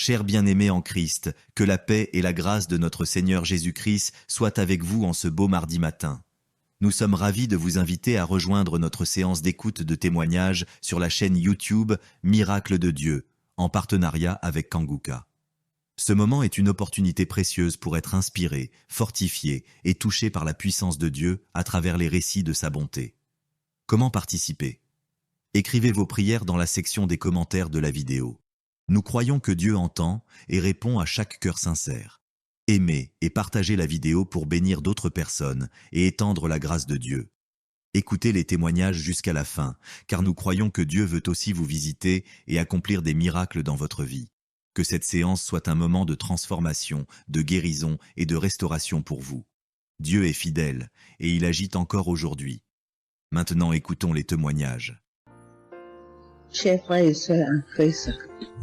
Chers bien-aimés en Christ, que la paix et la grâce de notre Seigneur Jésus-Christ soient avec vous en ce beau mardi matin. Nous sommes ravis de vous inviter à rejoindre notre séance d'écoute de témoignages sur la chaîne YouTube Miracle de Dieu, en partenariat avec Kanguka. Ce moment est une opportunité précieuse pour être inspiré, fortifié et touché par la puissance de Dieu à travers les récits de sa bonté. Comment participer? Écrivez vos prières dans la section des commentaires de la vidéo. Nous croyons que Dieu entend et répond à chaque cœur sincère. Aimez et partagez la vidéo pour bénir d'autres personnes et étendre la grâce de Dieu. Écoutez les témoignages jusqu'à la fin, car nous croyons que Dieu veut aussi vous visiter et accomplir des miracles dans votre vie. Que cette séance soit un moment de transformation, de guérison et de restauration pour vous. Dieu est fidèle et il agit encore aujourd'hui. Maintenant écoutons les témoignages. Chers frères et sœurs en Christ,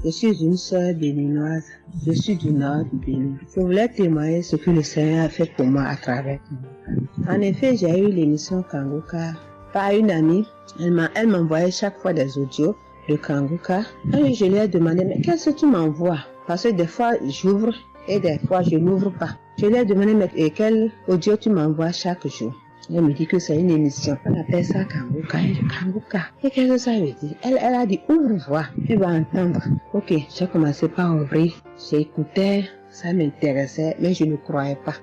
je suis une sœur béninoise, je suis du nord du Bénin. Je voulais témoigner ce que le Seigneur a fait pour moi à travers moi. En effet, j'ai eu l'émission Kanguka par une amie. Elle m'envoyait chaque fois des audios de Kanguka. Et je lui ai demandé, mais qu'est-ce que tu m'envoies? Parce que des fois, j'ouvre et des fois, je n'ouvre pas. Je lui ai demandé, mais quel audio tu m'envoies chaque jour? Elle me dit que c'est une émission. On appelle ça Kanguka. Kanguka. Et qu'est-ce que ça veut dire? Elle a dit, ouvre-voix, tu vas entendre. Ok, j'ai commencé par ouvrir. J'écoutais, ça m'intéressait, mais je ne croyais pas.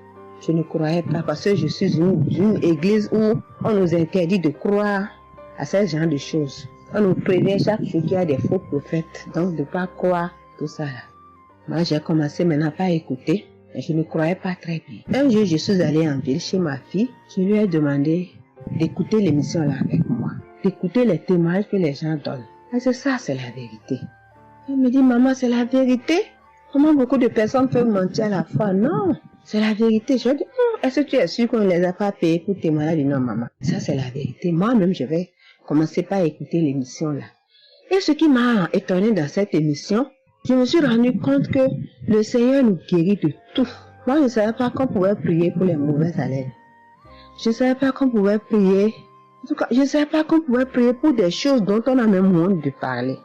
Je ne croyais pas parce que je suis une église où on nous interdit de croire à ce genre de choses. On nous prévient chaque jour qu'il y a des faux prophètes, donc de ne pas croire tout ça là. Moi, j'ai commencé maintenant à écouter. Je ne croyais pas très bien. Un jour, je suis allée en ville chez ma fille. Je lui ai demandé d'écouter l'émission là avec moi, d'écouter les témoignages que les gens donnent. Et c'est ça, c'est la vérité. Elle me dit, maman, c'est la vérité. Comment beaucoup de personnes peuvent mentir à la fois? Non, c'est la vérité. Je dis, est-ce que tu es sûr qu'on ne les a pas payés pour témoigner? Elle dit, non, maman, ça c'est la vérité. Moi-même, je vais commencer par écouter l'émission là. Et ce qui m'a étonné dans cette émission, je me suis rendu compte que le Seigneur nous guérit de tout. Moi, je ne savais pas qu'on pouvait prier pour les mauvaises haleines. Je ne savais pas qu'on pouvait prier. En tout cas, je ne savais pas qu'on pouvait prier pour des choses dont on a même honte de parler.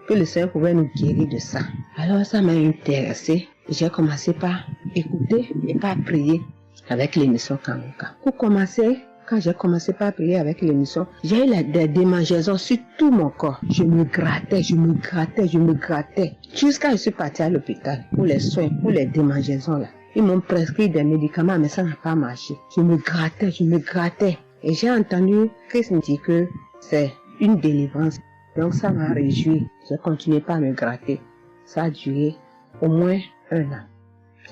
Que le Seigneur pouvait nous guérir de ça. Alors, ça m'a intéressé. J'ai commencé par écouter et par prier avec l'émission Kanguka. Pour commencer, quand j'ai commencé par prier avec l'émission, j'ai eu des démangeaisons sur tout mon corps. Je me grattais. Jusqu'à je suis partie à l'hôpital pour les soins, pour les démangeaisons là. Ils m'ont prescrit des médicaments, mais ça n'a pas marché. Je me grattais. Et j'ai entendu Christ me dire que c'est une délivrance. Donc ça m'a réjoui. J'ai continué par me gratter. Ça a duré au moins 1 an.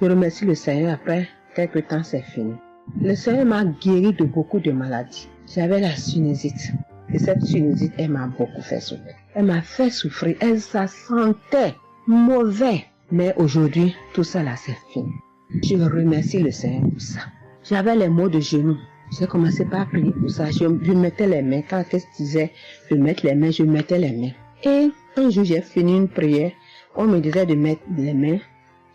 Je remercie le Seigneur, après quelques temps c'est fini. Le Seigneur m'a guéri de beaucoup de maladies. J'avais la sinusite. Et cette sinusite, elle m'a beaucoup fait souffrir. Elle m'a fait souffrir. Ça sentait mauvais. Mais aujourd'hui, tout ça là, c'est fini. Je remercie le Seigneur pour ça. J'avais les maux de genoux. J'ai commencé par prier pour ça. Je mettais les mains. Quand elle disait de mettre les mains, je mettais les mains. Et un jour, j'ai fini une prière. On me disait de mettre les mains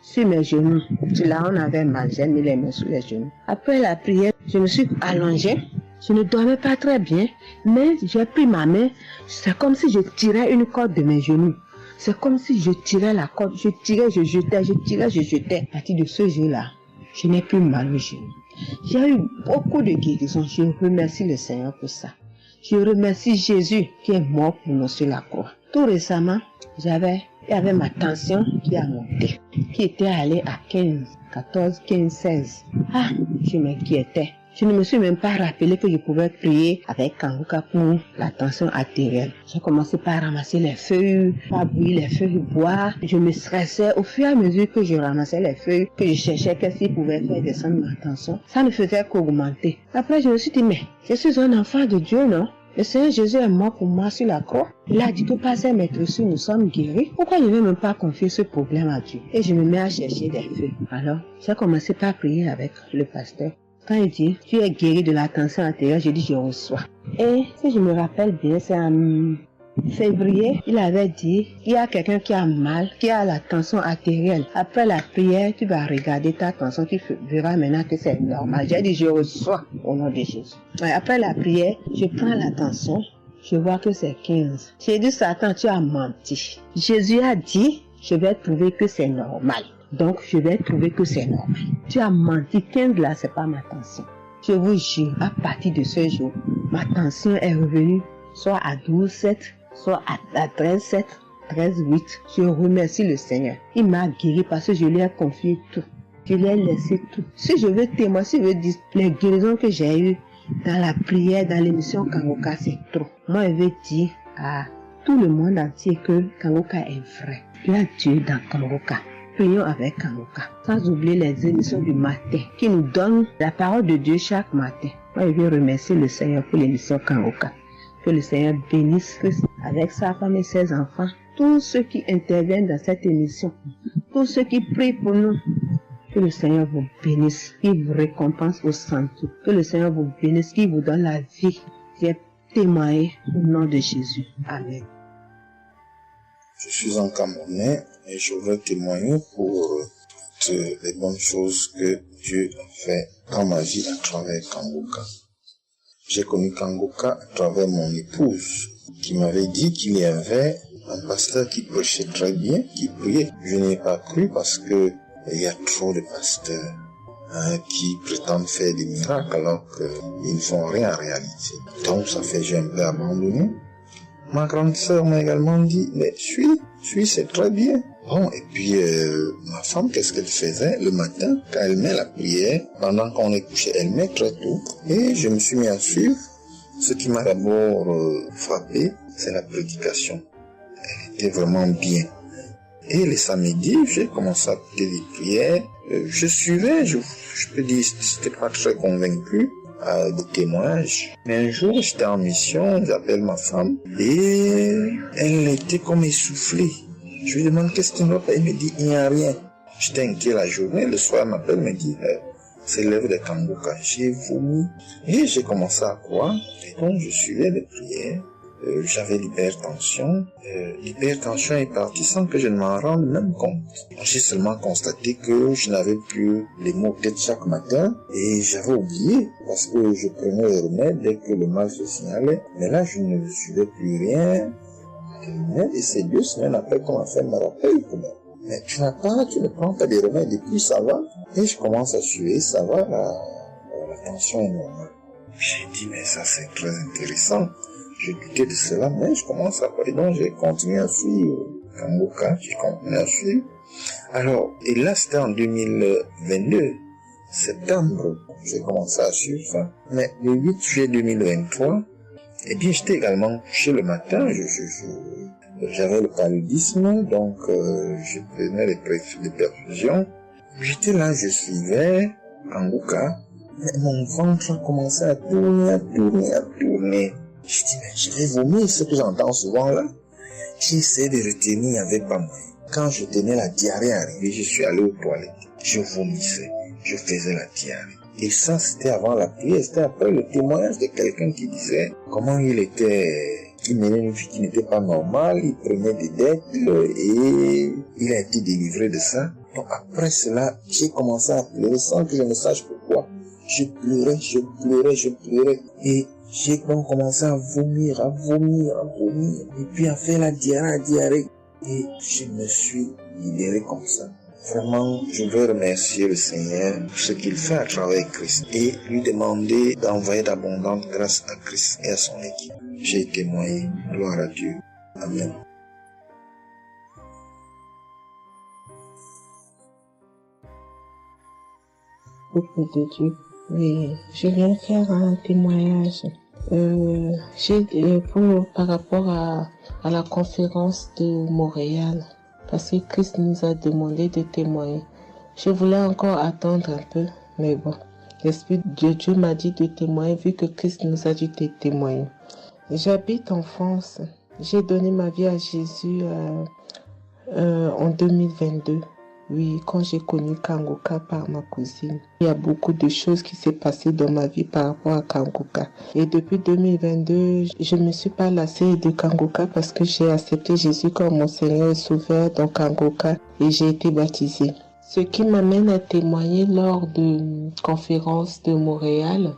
sur mes genoux. Là, on avait mal. J'ai mis les mains sur les genoux. Après la prière, je me suis allongée. Je ne dormais pas très bien, mais j'ai pris ma main. C'est comme si je tirais une corde de mes genoux. C'est comme si je tirais la corde. Je tirais, je jetais. À partir de ce jour-là, je n'ai plus mal aux genoux. J'ai eu beaucoup de guérisons. Je remercie le Seigneur pour ça. Je remercie Jésus qui est mort pour nous sur la croix. Tout récemment, il y avait ma tension qui a monté, qui était allée à 14, 15, 16. Je m'inquiétais. Je ne me suis même pas rappelé que je pouvais prier avec Kanguka pour la tension artérielle. J'ai commencé par ramasser les feuilles, par bouillir les feuilles bois. Je me stressais au fur et à mesure que je ramassais les feuilles, que je cherchais qu'est-ce qui pouvait faire descendre ma tension. Ça ne faisait qu'augmenter. Après, je me suis dit, mais je suis un enfant de Dieu, non? Le Seigneur Jésus est mort pour moi sur la croix. Il a dit que par ses maîtresses, nous sommes guéris. Pourquoi je ne vais même pas confier ce problème à Dieu? Et je me mets à chercher des feuilles. Alors, j'ai commencé par prier avec le pasteur. Quand il dit, tu es guéri de la tension artérielle, je dis, je reçois. Et si je me rappelle bien, c'est en février, il avait dit, il y a quelqu'un qui a mal, qui a la tension artérielle. Après la prière, tu vas regarder ta tension, tu verras maintenant que c'est normal. J'ai dit, je reçois au nom de Jésus. Et après la prière, je prends la tension, je vois que c'est 15. J'ai dit, Satan, tu as menti. Jésus a dit, je vais trouver que c'est normal. Donc, je vais trouver que c'est normal. Tu as menti, 15 là, c'est pas ma tension. Je vous jure, à partir de ce jour, ma tension est revenue soit à 12,7, soit à 13,7, 13,8. Je remercie le Seigneur. Il m'a guéri parce que je lui ai confié tout. Je lui ai laissé tout. Si je veux témoigner, si je veux dire les guérisons que j'ai eues dans la prière, dans l'émission Kangoka, c'est trop. Moi, je veux dire à tout le monde entier que Kangoka est vrai. Il y a Dieu dans Kangoka. Prions avec Kangoka. Sans oublier les émissions du matin qui nous donnent la parole de Dieu chaque matin. Moi, je veux remercier le Seigneur pour l'émission Kangoka. Que le Seigneur bénisse Christ avec sa femme et ses enfants. Tous ceux qui interviennent dans cette émission. Tous ceux qui prient pour nous. Que le Seigneur vous bénisse, qu'il vous récompense au centre. Que le Seigneur vous bénisse, qu'il vous donne la vie. J'ai témoigné au nom de Jésus. Amen. Je suis un Camerounais et je veux témoigner pour toutes les bonnes choses que Dieu a fait dans ma vie à travers Kangoka. J'ai connu Kangoka à travers mon épouse qui m'avait dit qu'il y avait un pasteur qui prêchait très bien, qui priait. Je n'ai pas cru parce que il y a trop de pasteurs qui prétendent faire des miracles alors qu'ils ne font rien en réalité. Donc ça fait que j'ai un peu abandonné. Ma grande sœur m'a également dit, mais suis, c'est très bien. Bon, et puis ma femme, qu'est-ce qu'elle faisait le matin quand elle met la prière, pendant qu'on est couché, elle met très tôt. Et je me suis mis à suivre. Ce qui m'a d'abord frappé, c'est la prédication. Elle était vraiment bien. Et les samedis, j'ai commencé à écouter des prières. Je suivais, je peux dire, j'étais pas très convaincu des témoignages. Mais un jour, j'étais en mission, j'appelle ma femme, et elle était comme essoufflée. Je lui demande qu'est-ce qui ne va pas, elle me dit, il n'y a rien. J'étais inquiet la journée, le soir, elle m'appelle, me dit, c'est l'œuvre de Kangoka. J'ai vomi. Et j'ai commencé à croire, et donc je suivais les prières. J'avais l'hypertension. L'hypertension est partie sans que je ne m'en rende même compte. J'ai seulement constaté que je n'avais plus les maux de tête chaque matin et j'avais oublié parce que je prenais les remèdes dès que le mal se signalait. Mais là, je ne suivais plus rien. Et c'est 2 semaines après qu'on m'a fait me rappeler que mais tu ne prends pas des remèdes et puis ça va. Et je commence à suivre, ça va, la tension est normale. J'ai dit, mais ça c'est très intéressant. Je doutais de cela, mais je commence à parler. Donc, j'ai continué à suivre Kangoka, j'ai continué à suivre. Alors, et là, c'était en 2022, septembre, j'ai commencé à suivre ça. Mais le 8 juillet 2023, eh bien, j'étais également couché le matin, j'avais le paludisme, donc je prenais les perfusions. J'étais là, je suivais Kangoka, mais mon ventre a commencé à tourner. Je dis, mais je vais vomir, ce que j'entends souvent là. J'ai essayé de retenir, il n'y avait pas moyen. Quand je tenais la diarrhée arrivée, je suis allé aux toilettes. Je vomissais, je faisais la diarrhée. Et ça, c'était avant la prière, c'était après le témoignage de quelqu'un qui disait comment il menait une vie qui n'était pas normale, il prenait des dettes et il a été délivré de ça. Donc après cela, j'ai commencé à pleurer sans que je ne sache pourquoi. Je pleurais. Et j'ai donc commencé à vomir, et puis à faire la diarrhée. Et je me suis libéré comme ça. Vraiment, je veux remercier le Seigneur pour ce qu'il fait à travers Christ et lui demander d'envoyer d'abondantes grâces à Christ et à son équipe. J'ai témoigné, gloire à Dieu. Amen. Peuple de Dieu. Oui, je viens faire un témoignage. Par rapport à la conférence de Montréal, parce que Christ nous a demandé de témoigner. Je voulais encore attendre un peu, mais bon, l'Esprit de Dieu m'a dit de témoigner vu que Christ nous a dit de témoigner. J'habite en France. J'ai donné ma vie à Jésus en 2022. Oui, quand j'ai connu Kangoka par ma cousine. Il y a beaucoup de choses qui s'est passées dans ma vie par rapport à Kangoka. Et depuis 2022, je ne me suis pas lassée de Kangoka parce que j'ai accepté Jésus comme mon Seigneur et Sauveur dans Kangoka et j'ai été baptisée. Ce qui m'amène à témoigner lors de conférence de Montréal.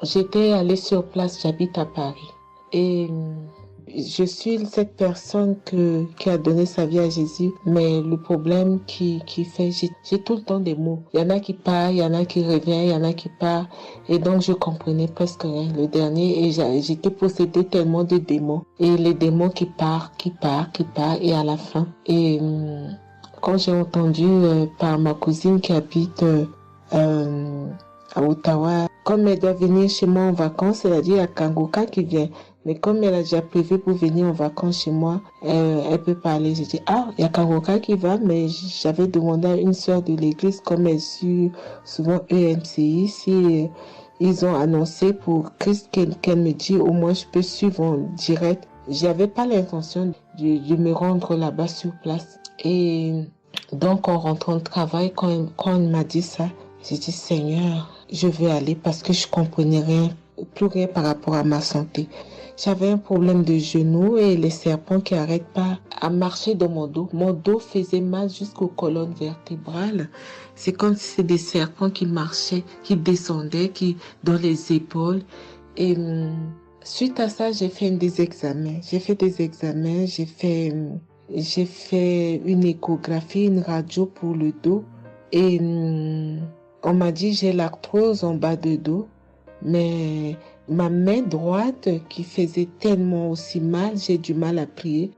J'étais allée sur place, j'habite à Paris. Et Je suis cette personne qui a donné sa vie à Jésus, mais le problème qui fait, j'ai tout le temps des mots. Il y en a qui partent, il y en a qui reviennent, il y en a qui partent. Et donc, je comprenais presque rien. Le dernier, et j'étais possédée tellement de démons. Et les démons qui partent, et à la fin. Et quand j'ai entendu par ma cousine qui habite à Ottawa, comme elle doit venir chez moi en vacances, elle a dit à Kangoka qui vient. Mais comme elle a déjà prévu pour venir en vacances chez moi, elle peut parler. J'ai dit, il y a Kangoka qui va, mais j'avais demandé à une sœur de l'église, comme elle suit souvent EMCI, si ils ont annoncé pour Christ qu'elle me dit, au moins je peux suivre en direct. J'avais pas l'intention de me rendre là-bas sur place. Et donc, en rentrant au travail, quand elle m'a dit ça, j'ai dit, Seigneur, je vais aller parce que je comprenais plus rien par rapport à ma santé. J'avais un problème de genou et les serpents qui arrêtent pas à marcher dans mon dos. Mon dos faisait mal jusqu'aux colonnes vertébrales. C'est comme si c'était des serpents qui marchaient, qui descendaient, dans les épaules. Et suite à ça, j'ai fait des examens. J'ai fait une échographie, une radio pour le dos. Et on m'a dit j'ai l'arthrose en bas de dos. Mais ma main droite qui faisait tellement aussi mal, j'ai du mal à plier.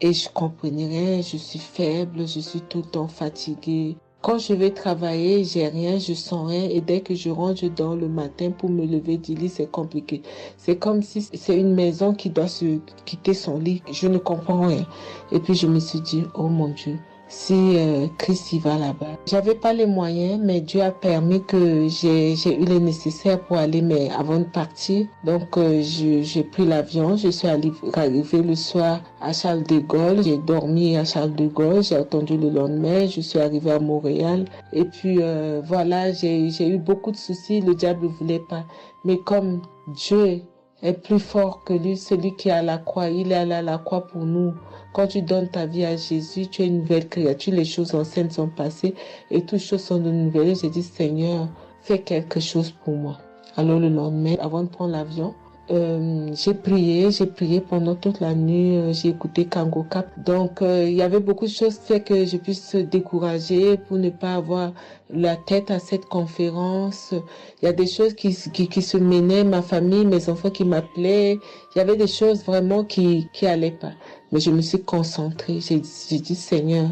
Et je comprenais rien, je suis faible, je suis tout le temps fatiguée. Quand je vais travailler, j'ai rien, je sens rien. Et dès que je rentre, je dors le matin pour me lever du lit, c'est compliqué. C'est comme si c'est une maison qui doit se quitter son lit. Je ne comprends rien. Et puis je me suis dit, oh mon Dieu, si Christ y va là-bas. J'avais pas les moyens, mais Dieu a permis que j'ai eu les nécessaires pour aller, mais avant de partir. Donc j'ai pris l'avion, je suis arrivée le soir à Charles de Gaulle, j'ai dormi à Charles de Gaulle, j'ai attendu le lendemain, je suis arrivée à Montréal. Et puis voilà, j'ai eu beaucoup de soucis, le diable ne voulait pas. Mais comme Dieu est plus fort que lui, celui qui est à la croix, il est allé à la croix pour nous. Quand tu donnes ta vie à Jésus, tu es une nouvelle créature, les choses anciennes sont passées et toutes choses sont de nouvelles. J'ai dit, Seigneur, fais quelque chose pour moi. Alors le lendemain, avant de prendre l'avion, j'ai prié pendant toute la nuit, j'ai écouté Kangoka. Donc il y avait beaucoup de choses qui fait que je puisse se décourager pour ne pas avoir la tête à cette conférence. Il y a des choses qui se menaient, ma famille, mes enfants qui m'appelaient. Il y avait des choses vraiment qui allaient pas. Mais je me suis concentrée. J'ai dit, Seigneur,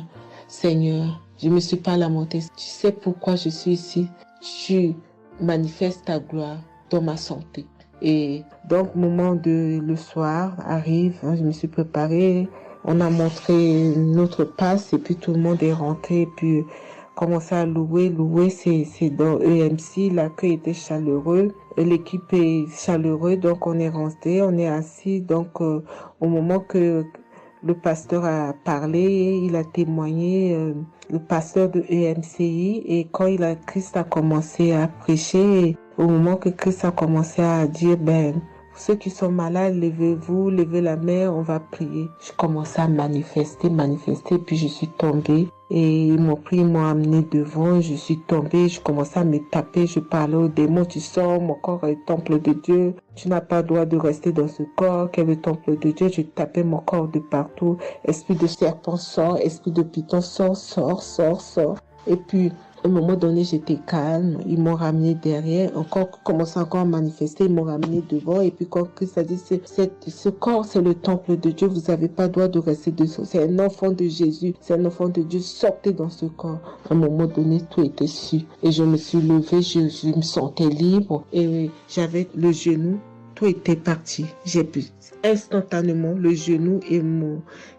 je me suis pas lamentée. Tu sais pourquoi je suis ici. Tu manifestes ta gloire dans ma santé. Et donc, le soir arrive, je me suis préparée. On a montré notre passe et puis tout le monde est rentré. Et puis, commencé à louer. Louer, c'est dans EMC. L'accueil était chaleureux. L'équipe est chaleureuse. Donc, on est rentré, on est assis. Donc, au moment que le pasteur a parlé, il a témoigné, le pasteur de EMCI, et quand Christ a commencé à prêcher, au moment que Christ a commencé à dire, ceux qui sont malades, levez-vous, levez la main, on va prier. Je commençais à manifester, puis je suis tombée. Et ils m'ont pris, ils m'ont amené devant, je suis tombée, je commençais à me taper, je parlais aux démons, tu sors, mon corps est le temple de Dieu, tu n'as pas le droit de rester dans ce corps, qui est le temple de Dieu, je tapais mon corps de partout, esprit de serpent sort, esprit de python sort. Et puis, à un moment donné, j'étais calme. Ils m'ont ramené derrière. Commençant encore à manifester. Ils m'ont ramené devant. Et puis, quand Christ a dit, ce corps, c'est le temple de Dieu. Vous n'avez pas le droit de rester dessous. C'est un enfant de Jésus. C'est un enfant de Dieu. Sortez dans ce corps. À un moment donné, tout était su. Et je me suis levée. Je me sentais libre. Et j'avais le genou. Tout était parti. J'ai pu instantanément le genou et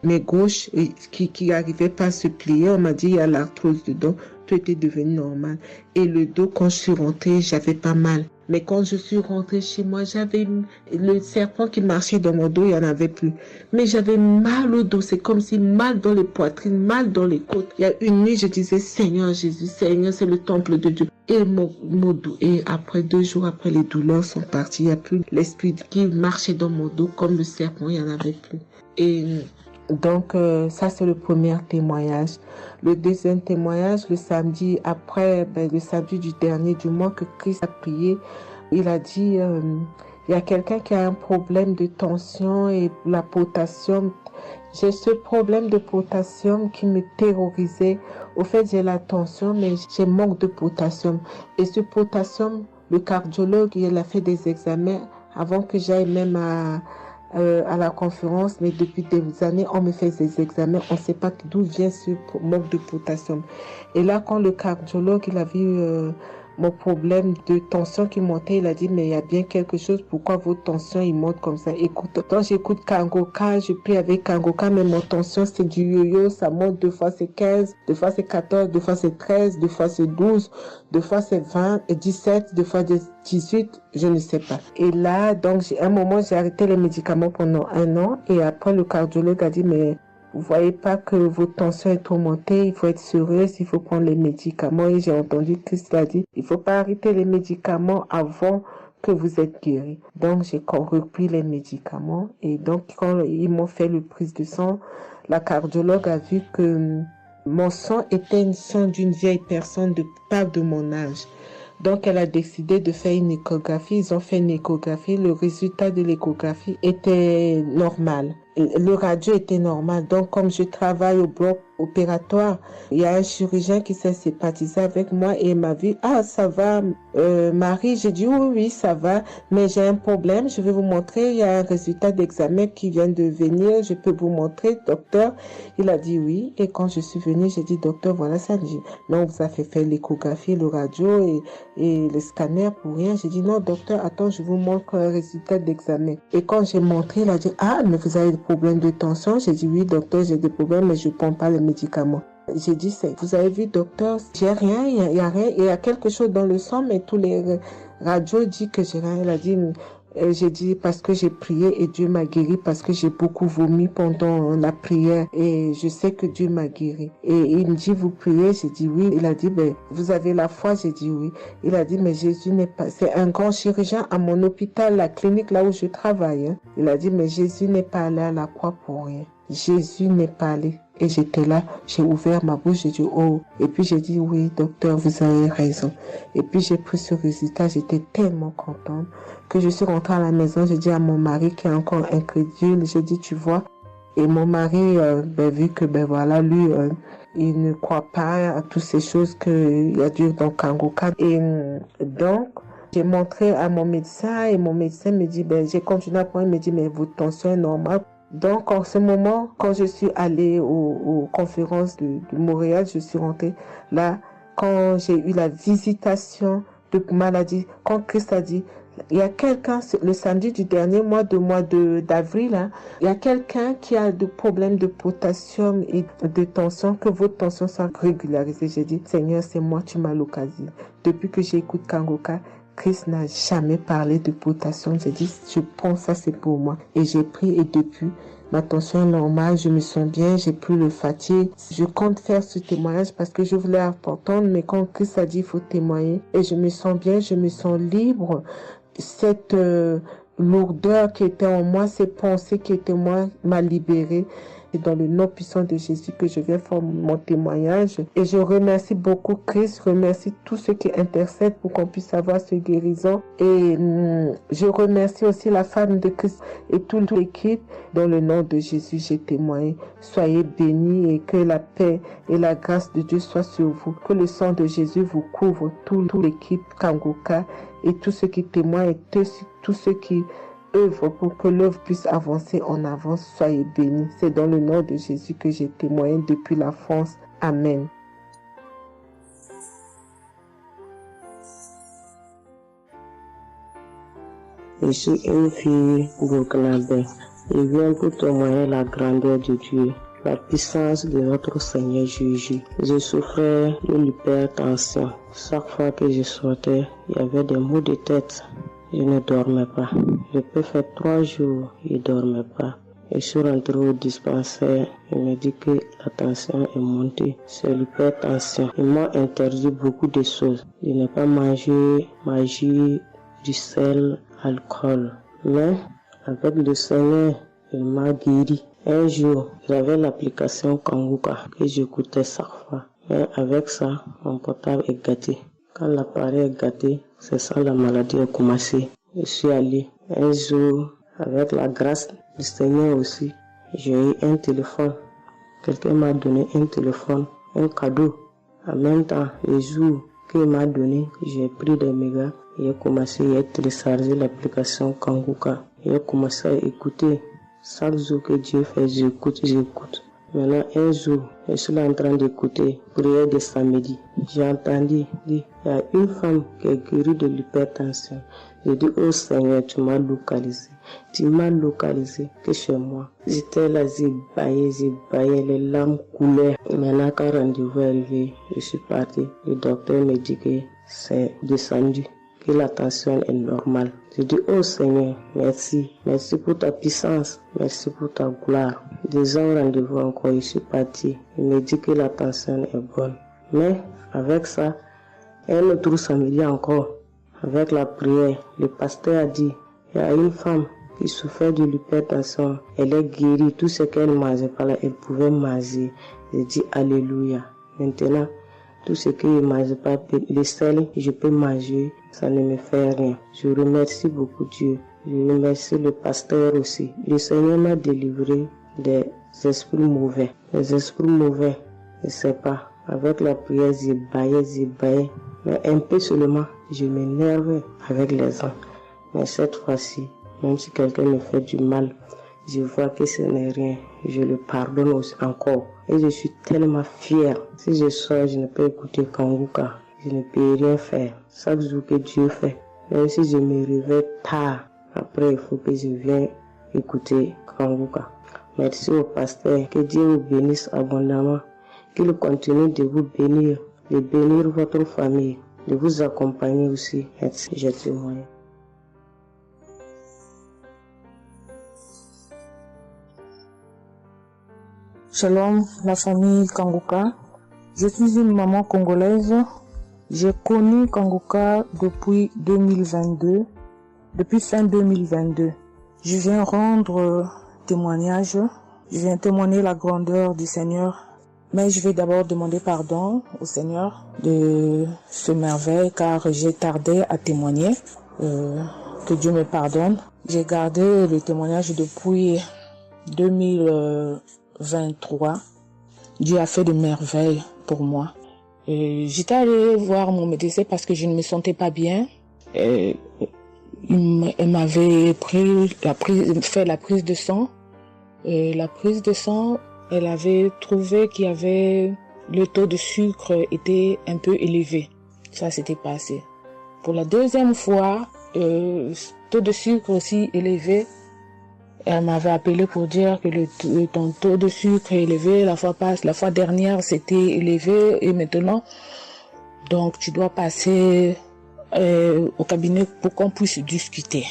mes gauches qui n'arrivaient pas à se plier. On m'a dit, il y a l'arthrose dedans. Tout était devenu normal. Et le dos, quand je suis rentrée, j'avais pas mal. Mais quand je suis rentrée chez moi, j'avais le serpent qui marchait dans mon dos, il n'y en avait plus. Mais j'avais mal au dos. C'est comme si mal dans les poitrines, mal dans les côtes. Il y a une nuit, je disais, Seigneur Jésus, Seigneur, c'est le temple de Dieu. Et mon dos. Et après 2 jours après, les douleurs sont parties. Il n'y a plus l'esprit qui marchait dans mon dos comme le serpent, il n'y en avait plus. Et donc, ça, c'est le premier témoignage. Le deuxième témoignage, le samedi après, le samedi du dernier du mois que Christ a prié, il a dit, Il y a quelqu'un qui a un problème de tension et la potassium. J'ai ce problème de potassium qui me terrorisait. Au fait, j'ai la tension, mais j'ai manque de potassium. Et ce potassium, le cardiologue, il a fait des examens avant que j'aille même à la conférence, mais depuis des années, on me fait des examens, on ne sait pas d'où vient ce manque de potassium. Et là, quand le cardiologue, il a vu mon problème de tension qui montait, il a dit, mais il y a bien quelque chose, pourquoi vos tensions, ils montent comme ça? Écoute, quand j'écoute Kangoka, je prie avec Kangoka, mais mon tension, c'est du yo-yo, ça monte, 2 fois c'est 15, 2 fois c'est 14, 2 fois c'est 13, 2 fois c'est 12, 2 fois c'est 20, et 17, 2 fois 18, je ne sais pas. Et là, donc, à un moment, j'ai arrêté les médicaments pendant 1 an, et après, le cardiologue a dit, mais vous voyez pas que votre tension est trop montée, il faut être sérieuse, il faut prendre les médicaments. Et j'ai entendu Christ a dit, il faut pas arrêter les médicaments avant que vous êtes guéri. Donc, j'ai repris les médicaments. Et donc, quand ils m'ont fait le prise de sang, la cardiologue a vu que mon sang était une sang d'une vieille personne, pas de mon âge. Donc, elle a décidé de faire une échographie. Ils ont fait une échographie. Le résultat de l'échographie était normal. Le radio était normal. Donc, comme je travaille au bloc opératoire, il y a un chirurgien qui s'est sympathisé avec moi et il m'a vu, ah, ça va, Marie? J'ai dit, oui, ça va, mais j'ai un problème. Je vais vous montrer. Il y a un résultat d'examen qui vient de venir. Je peux vous montrer, docteur. Il a dit oui. Et quand je suis venue, j'ai dit, docteur, voilà ça. Il dit, non, vous avez fait l'échographie, le radio et le scanner pour rien. J'ai dit, non, docteur, attends, je vous montre un résultat d'examen. Et quand j'ai montré, il a dit, ah, mais vous avez des problèmes de tension? J'ai dit, oui, docteur, j'ai des problèmes, mais je ne prends pas les médicaments. J'ai dit, vous avez vu, docteur, j'ai rien, il y a rien, il y a quelque chose dans le sang, mais tous les radios disent que j'ai rien. Elle a dit, j'ai dit, parce que j'ai prié et Dieu m'a guéri, parce que j'ai beaucoup vomi pendant la prière et je sais que Dieu m'a guéri. Et il me dit, vous priez? J'ai dit oui. Il a dit, ben, vous avez la foi? J'ai dit oui. Il a dit, mais Jésus n'est pas, c'est un grand chirurgien à mon hôpital, la clinique là où je travaille. Hein. Il a dit, mais Jésus n'est pas allé à la croix pour rien. Jésus n'est pas allé. Et j'étais là, j'ai ouvert ma bouche, j'ai dit oh. Et puis j'ai dit oui, docteur, vous avez raison. Et puis j'ai pris ce résultat, j'étais tellement contente que je suis rentrée à la maison, j'ai dit à mon mari qui est encore incrédule, j'ai dit tu vois. Et mon mari, vu que voilà, lui, il ne croit pas à toutes ces choses qu'il y a Dieu dans Kangoka. Et donc, j'ai montré à mon médecin et mon médecin me dit, j'ai continué à prendre, il me dit, mais votre tension est normale. Donc, en ce moment, quand je suis allée aux conférences de Montréal, je suis rentrée là, quand j'ai eu la visitation de maladie, quand Christ a dit, il y a quelqu'un, le samedi du dernier mois d'avril, hein, il y a quelqu'un qui a des problèmes de potassium et de tension, que votre tension soit régularisée. J'ai dit, Seigneur, c'est moi, tu m'as l'occasion. Depuis que j'écoute Kangoka, Christ n'a jamais parlé de potassium. J'ai dit, je pense ça, c'est pour moi. Et j'ai pris et depuis, ma tension est normale, je me sens bien, j'ai plus le fatigue. Je compte faire ce témoignage parce que je voulais entendre, mais quand Christ a dit, il faut témoigner. Et je me sens bien, je me sens libre. Cette lourdeur qui était en moi, ces pensées qui étaient en moi, m'a libérée. C'est dans le nom puissant de Jésus que je viens faire mon témoignage. Et je remercie beaucoup Christ, je remercie tous ceux qui intercèdent pour qu'on puisse avoir ce guérison. Et je remercie aussi la femme de Christ et toute l'équipe. Dans le nom de Jésus, j'ai témoigné. Soyez bénis et que la paix et la grâce de Dieu soient sur vous. Que le sang de Jésus vous couvre, toute l'équipe Kangoka et tous ceux qui témoignent et tous ceux qui œuvre pour que l'œuvre puisse avancer en avant. Soyez bénis. C'est dans le nom de Jésus que j'ai témoigné depuis la France. Amen. Je suis une fille burkinabé. Je viens pour témoigner la grandeur de Dieu, la puissance de notre Seigneur Jésus. Je souffrais de l'hypertension. Chaque fois que je sortais, il y avait des maux de tête. Je ne dormais pas. Je peux faire 3 jours, je ne dormais pas. Je suis rentré au dispensaire, il me dit que la tension est montée. C'est l'hypertension. Ils m'ont interdit beaucoup de choses. Je n'ai pas mangé du sel, alcool. Mais avec le Seigneur, il m'a guéri. Un jour, j'avais l'application Kangoka que j'écoutais chaque fois. Mais avec ça, mon portable est gâté. Quand l'appareil est gâté, c'est ça la maladie a commencé. Je suis allé Un jour, avec la grâce du Seigneur aussi, j'ai eu un téléphone. Quelqu'un m'a donné un téléphone, un cadeau. En même temps, le jour qu'il m'a donné, j'ai pris des mégas et j'ai commencé à télécharger l'application Kanguka. J'ai commencé à écouter. Chaque jour que Dieu fait, j'écoute. Maintenant, un jour, je suis là en train d'écouter prière de samedi. J'ai entendu dire, il y a une femme qui est guérie de l'hypertension. J'ai dit, oh Seigneur, tu m'as localisé. Tu m'as localisé que chez moi. J'étais là, j'ai baillé, les larmes coulaient. Maintenant, quand le rendez-vous est arrivé, je suis parti. Le docteur me dit que c'est descendu, que la tension est normale. Je dis, oh Seigneur, merci. Merci pour ta puissance. Merci pour ta gloire. Déjà au rendez-vous encore, je suis parti. Il me dit que la tension est bonne. Mais avec ça, un autre samedi encore, avec la prière, le pasteur a dit, il y a une femme qui souffrait de l'hypertension. Elle est guérie. Tout ce qu'elle ne mangeait pas là, elle pouvait manger. J'ai dit, alléluia. Maintenant, tout ce que je ne mange pas, le sel, je peux manger, ça ne me fait rien. Je remercie beaucoup Dieu. Je remercie le pasteur aussi. Le Seigneur m'a délivré des esprits mauvais. Les esprits mauvais, je ne sais pas. Avec la prière, j'ai baillé. Mais un peu seulement, je m'énerve avec les gens. Mais cette fois-ci, même si quelqu'un me fait du mal, je vois que ce n'est rien. Je le pardonne aussi encore. Et je suis tellement fière. Si je sors, je ne peux écouter Kanguka. Je ne peux rien faire. Chaque jour que Dieu fait. Même si je me réveille tard, après il faut que je vienne écouter Kanguka. Merci au pasteur. Que Dieu vous bénisse abondamment. Qu'il continue de vous bénir, de bénir votre famille, de vous accompagner aussi. Merci, je témoigne. Shalom, la famille Kanguka. Je suis une maman congolaise. J'ai connu Kanguka depuis 2022, depuis fin 2022. Je viens rendre témoignage. Je viens témoigner la grandeur du Seigneur. Mais je vais d'abord demander pardon au Seigneur de ce merveille car j'ai tardé à témoigner. Que Dieu me pardonne. J'ai gardé le témoignage depuis 2023. Dieu a fait de merveilles pour moi. J'étais allée voir mon médecin parce que je ne me sentais pas bien. Elle m'avait fait la prise de sang. La prise de sang, elle avait trouvé qu'il y avait le taux de sucre était un peu élevé. Ça s'était passé. Pour la deuxième fois, taux de sucre aussi élevé. Elle m'avait appelé pour dire que ton taux de sucre est élevé. La fois dernière, c'était élevé et maintenant, donc tu dois passer au cabinet pour qu'on puisse discuter.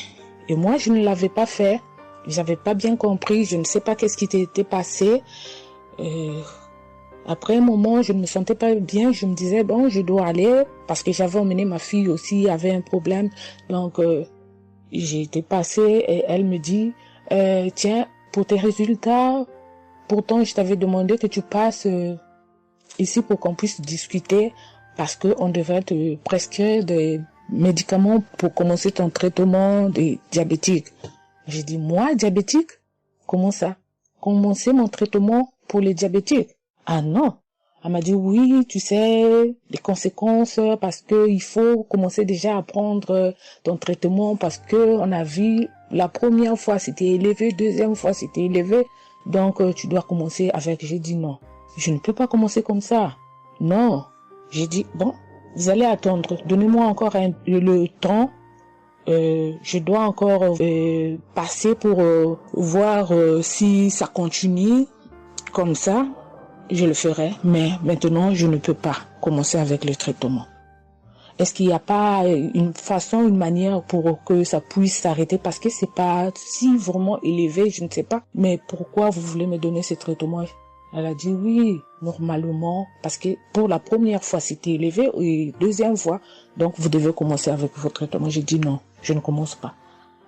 Et moi, je ne l'avais pas fait. J'avais pas bien compris. Je ne sais pas qu'est-ce qui était passé. Après un moment, je ne me sentais pas bien. Je me disais, bon, je dois aller parce que j'avais emmené ma fille aussi, avait un problème. Donc, j'ai été passée et elle me dit, tiens, pour tes résultats, pourtant je t'avais demandé que tu passes ici pour qu'on puisse discuter parce que on devrait te prescrire des médicaments pour commencer ton traitement de diabétique. J'ai dit, moi, diabétique? Comment ça? Commencer mon traitement pour les diabétiques? Ah non. Elle m'a dit, oui, tu sais, les conséquences, parce que il faut commencer déjà à prendre ton traitement parce que on a vu la première fois c'était élevé, deuxième fois c'était élevé, donc tu dois commencer avec. J'ai dit non, je ne peux pas commencer comme ça. Non. J'ai dit, bon, vous allez attendre, donnez-moi encore le temps. Je dois encore passer pour voir si ça continue comme ça. Je le ferai, mais maintenant je ne peux pas commencer avec le traitement. Est-ce qu'il n'y a pas une façon, une manière pour que ça puisse s'arrêter parce que c'est pas si vraiment élevé, je ne sais pas. Mais pourquoi vous voulez me donner ce traitement? Elle a dit oui, normalement, parce que pour la première fois c'était élevé et deuxième fois, donc vous devez commencer avec votre traitement. J'ai dit non, je ne commence pas.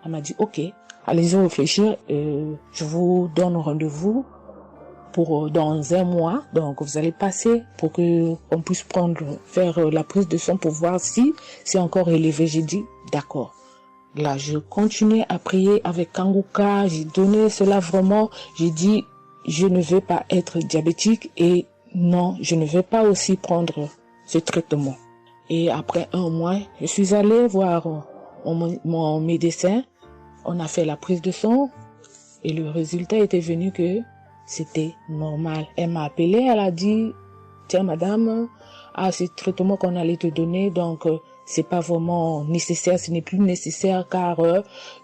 Elle m'a dit ok, allez-y réfléchir, je vous donne rendez-vous pour dans un mois, donc vous allez passer pour que on puisse faire la prise de sang pour voir si c'est encore élevé. J'ai dit d'accord. là, je continuais à prier avec Kanguka. J'ai donné cela vraiment. J'ai dit, je ne veux pas être diabétique et non, je ne vais pas aussi prendre ce traitement. Et après 1 mois, je suis allée voir mon médecin. On a fait la prise de sang et le résultat était venu que c'était normal. Elle m'a appelé, elle a dit, tiens madame, ce traitement qu'on allait te donner, donc c'est pas vraiment nécessaire, ce n'est plus nécessaire car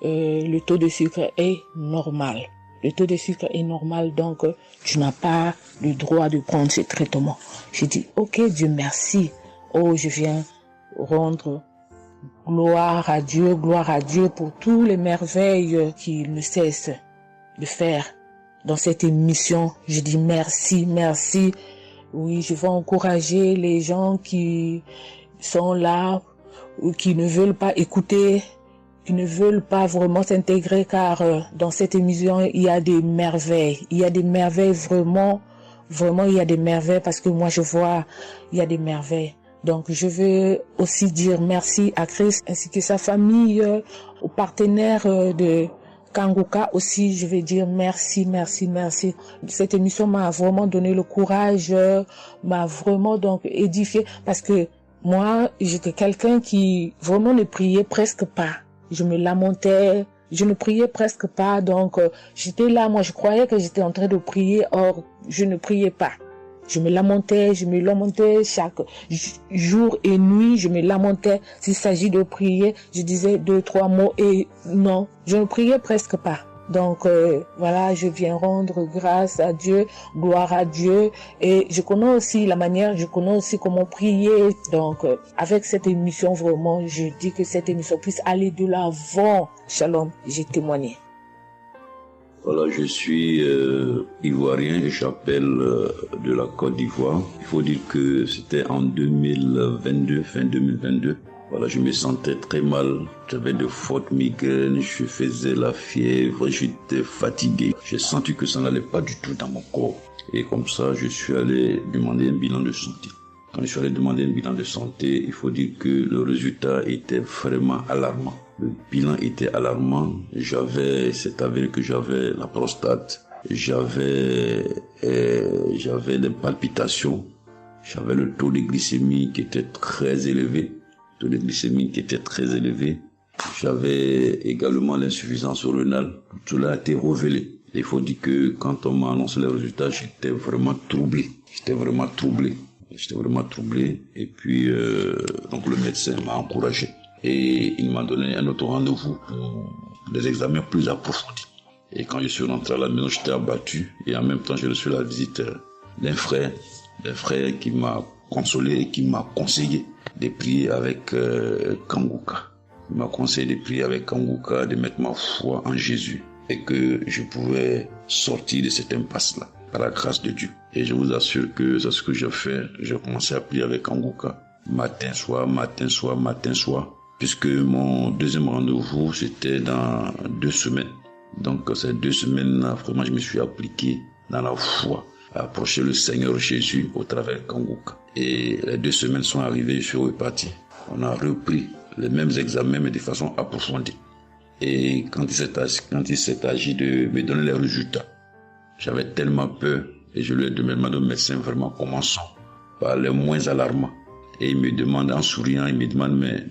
le taux de sucre est normal. Le taux de sucre est normal, donc tu n'as pas le droit de prendre ce traitement. J'ai dit, ok, Dieu merci. Oh, je viens rendre gloire à Dieu pour toutes les merveilles qu'il ne cesse de faire dans cette émission. Je dis merci, merci. Oui, je vais encourager les gens qui sont là ou qui ne veulent pas écouter, qui ne veulent pas vraiment s'intégrer, car dans cette émission, il y a des merveilles. Il y a des merveilles vraiment, il y a des merveilles parce que moi je vois, il y a des merveilles. Donc je veux aussi dire merci à Chris ainsi que sa famille, aux partenaires de Kanguka aussi, je vais dire merci. Cette émission m'a vraiment donné le courage, m'a vraiment donc édifié parce que moi, j'étais quelqu'un qui vraiment ne priait presque pas. Je me lamentais, je ne priais presque pas, donc j'étais là, moi je croyais que j'étais en train de prier, or je ne priais pas. Je me lamentais chaque jour et nuit, je me lamentais. S'il s'agit de prier, je disais 2-3 mots et non, je ne priais presque pas. Donc voilà, je viens rendre grâce à Dieu, gloire à Dieu, et je connais aussi comment prier. Donc avec cette émission, vraiment, je dis que cette émission puisse aller de l'avant. Shalom, j'ai témoigné. Voilà, je suis ivoirien et j'appelle de la Côte d'Ivoire. Il faut dire que c'était en 2022, fin 2022. Voilà, je me sentais très mal. J'avais de fortes migraines, je faisais la fièvre, j'étais fatigué. J'ai senti que ça n'allait pas du tout dans mon corps. Et comme ça, je suis allé demander un bilan de santé. Quand je suis allé demander un bilan de santé, il faut dire que le résultat était vraiment alarmant. Le bilan était alarmant. C'est avéré que j'avais la prostate, j'avais des palpitations, j'avais le taux de glycémie qui était très élevé. J'avais également l'insuffisance rénale. Tout cela a été révélé. Il faut dire que quand on m'a annoncé les résultats, j'étais vraiment troublé. Et puis, donc le médecin m'a encouragé. Et il m'a donné un autre rendez-vous pour des examens plus approfondis. Et quand je suis rentré à la maison, j'étais abattu. Et en même temps, j'ai reçu la visite d'un frère qui m'a consolé et qui m'a conseillé de prier avec Kanguka. Il m'a conseillé de prier avec Kanguka, de mettre ma foi en Jésus et que je pouvais sortir de cette impasse-là par la grâce de Dieu. Et je vous assure que c'est ce que j'ai fait. J'ai commencé à prier avec Kanguka matin, soir. Puisque mon deuxième rendez-vous, c'était dans 2 semaines. Donc, ces 2 semaines-là, vraiment, je me suis appliqué dans la foi, à approcher le Seigneur Jésus au travers de Kanguka. Et les 2 semaines sont arrivées, je suis reparti. On a repris les mêmes examens, mais de façon approfondie. Et quand il s'est agi de me donner les résultats, j'avais tellement peur, et je lui ai demandé au médecin, vraiment, commençons par les moins alarmants. Et il me demande en souriant, mais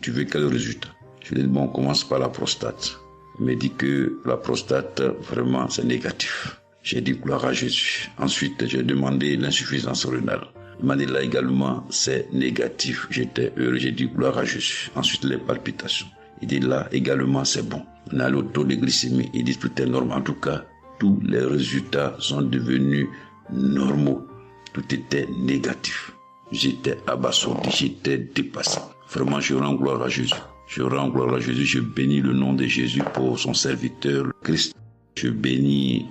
tu veux quel résultat? Je lui ai dit, bon, on commence par la prostate. Il me dit que la prostate, vraiment, c'est négatif. J'ai dit gloire à Jésus. Ensuite, j'ai demandé l'insuffisance rénale. Il m'a dit là également, c'est négatif. J'étais heureux, j'ai dit gloire à Jésus. Ensuite, les palpitations. Il dit là également, c'est bon. On a le taux de glycémie. Il dit tout est normal. En tout cas, tous les résultats sont devenus normaux. Tout était négatif. J'étais abasourdi, j'étais dépassé. Vraiment, je rends gloire à Jésus. Je bénis le nom de Jésus pour son serviteur, le Christ. Je bénis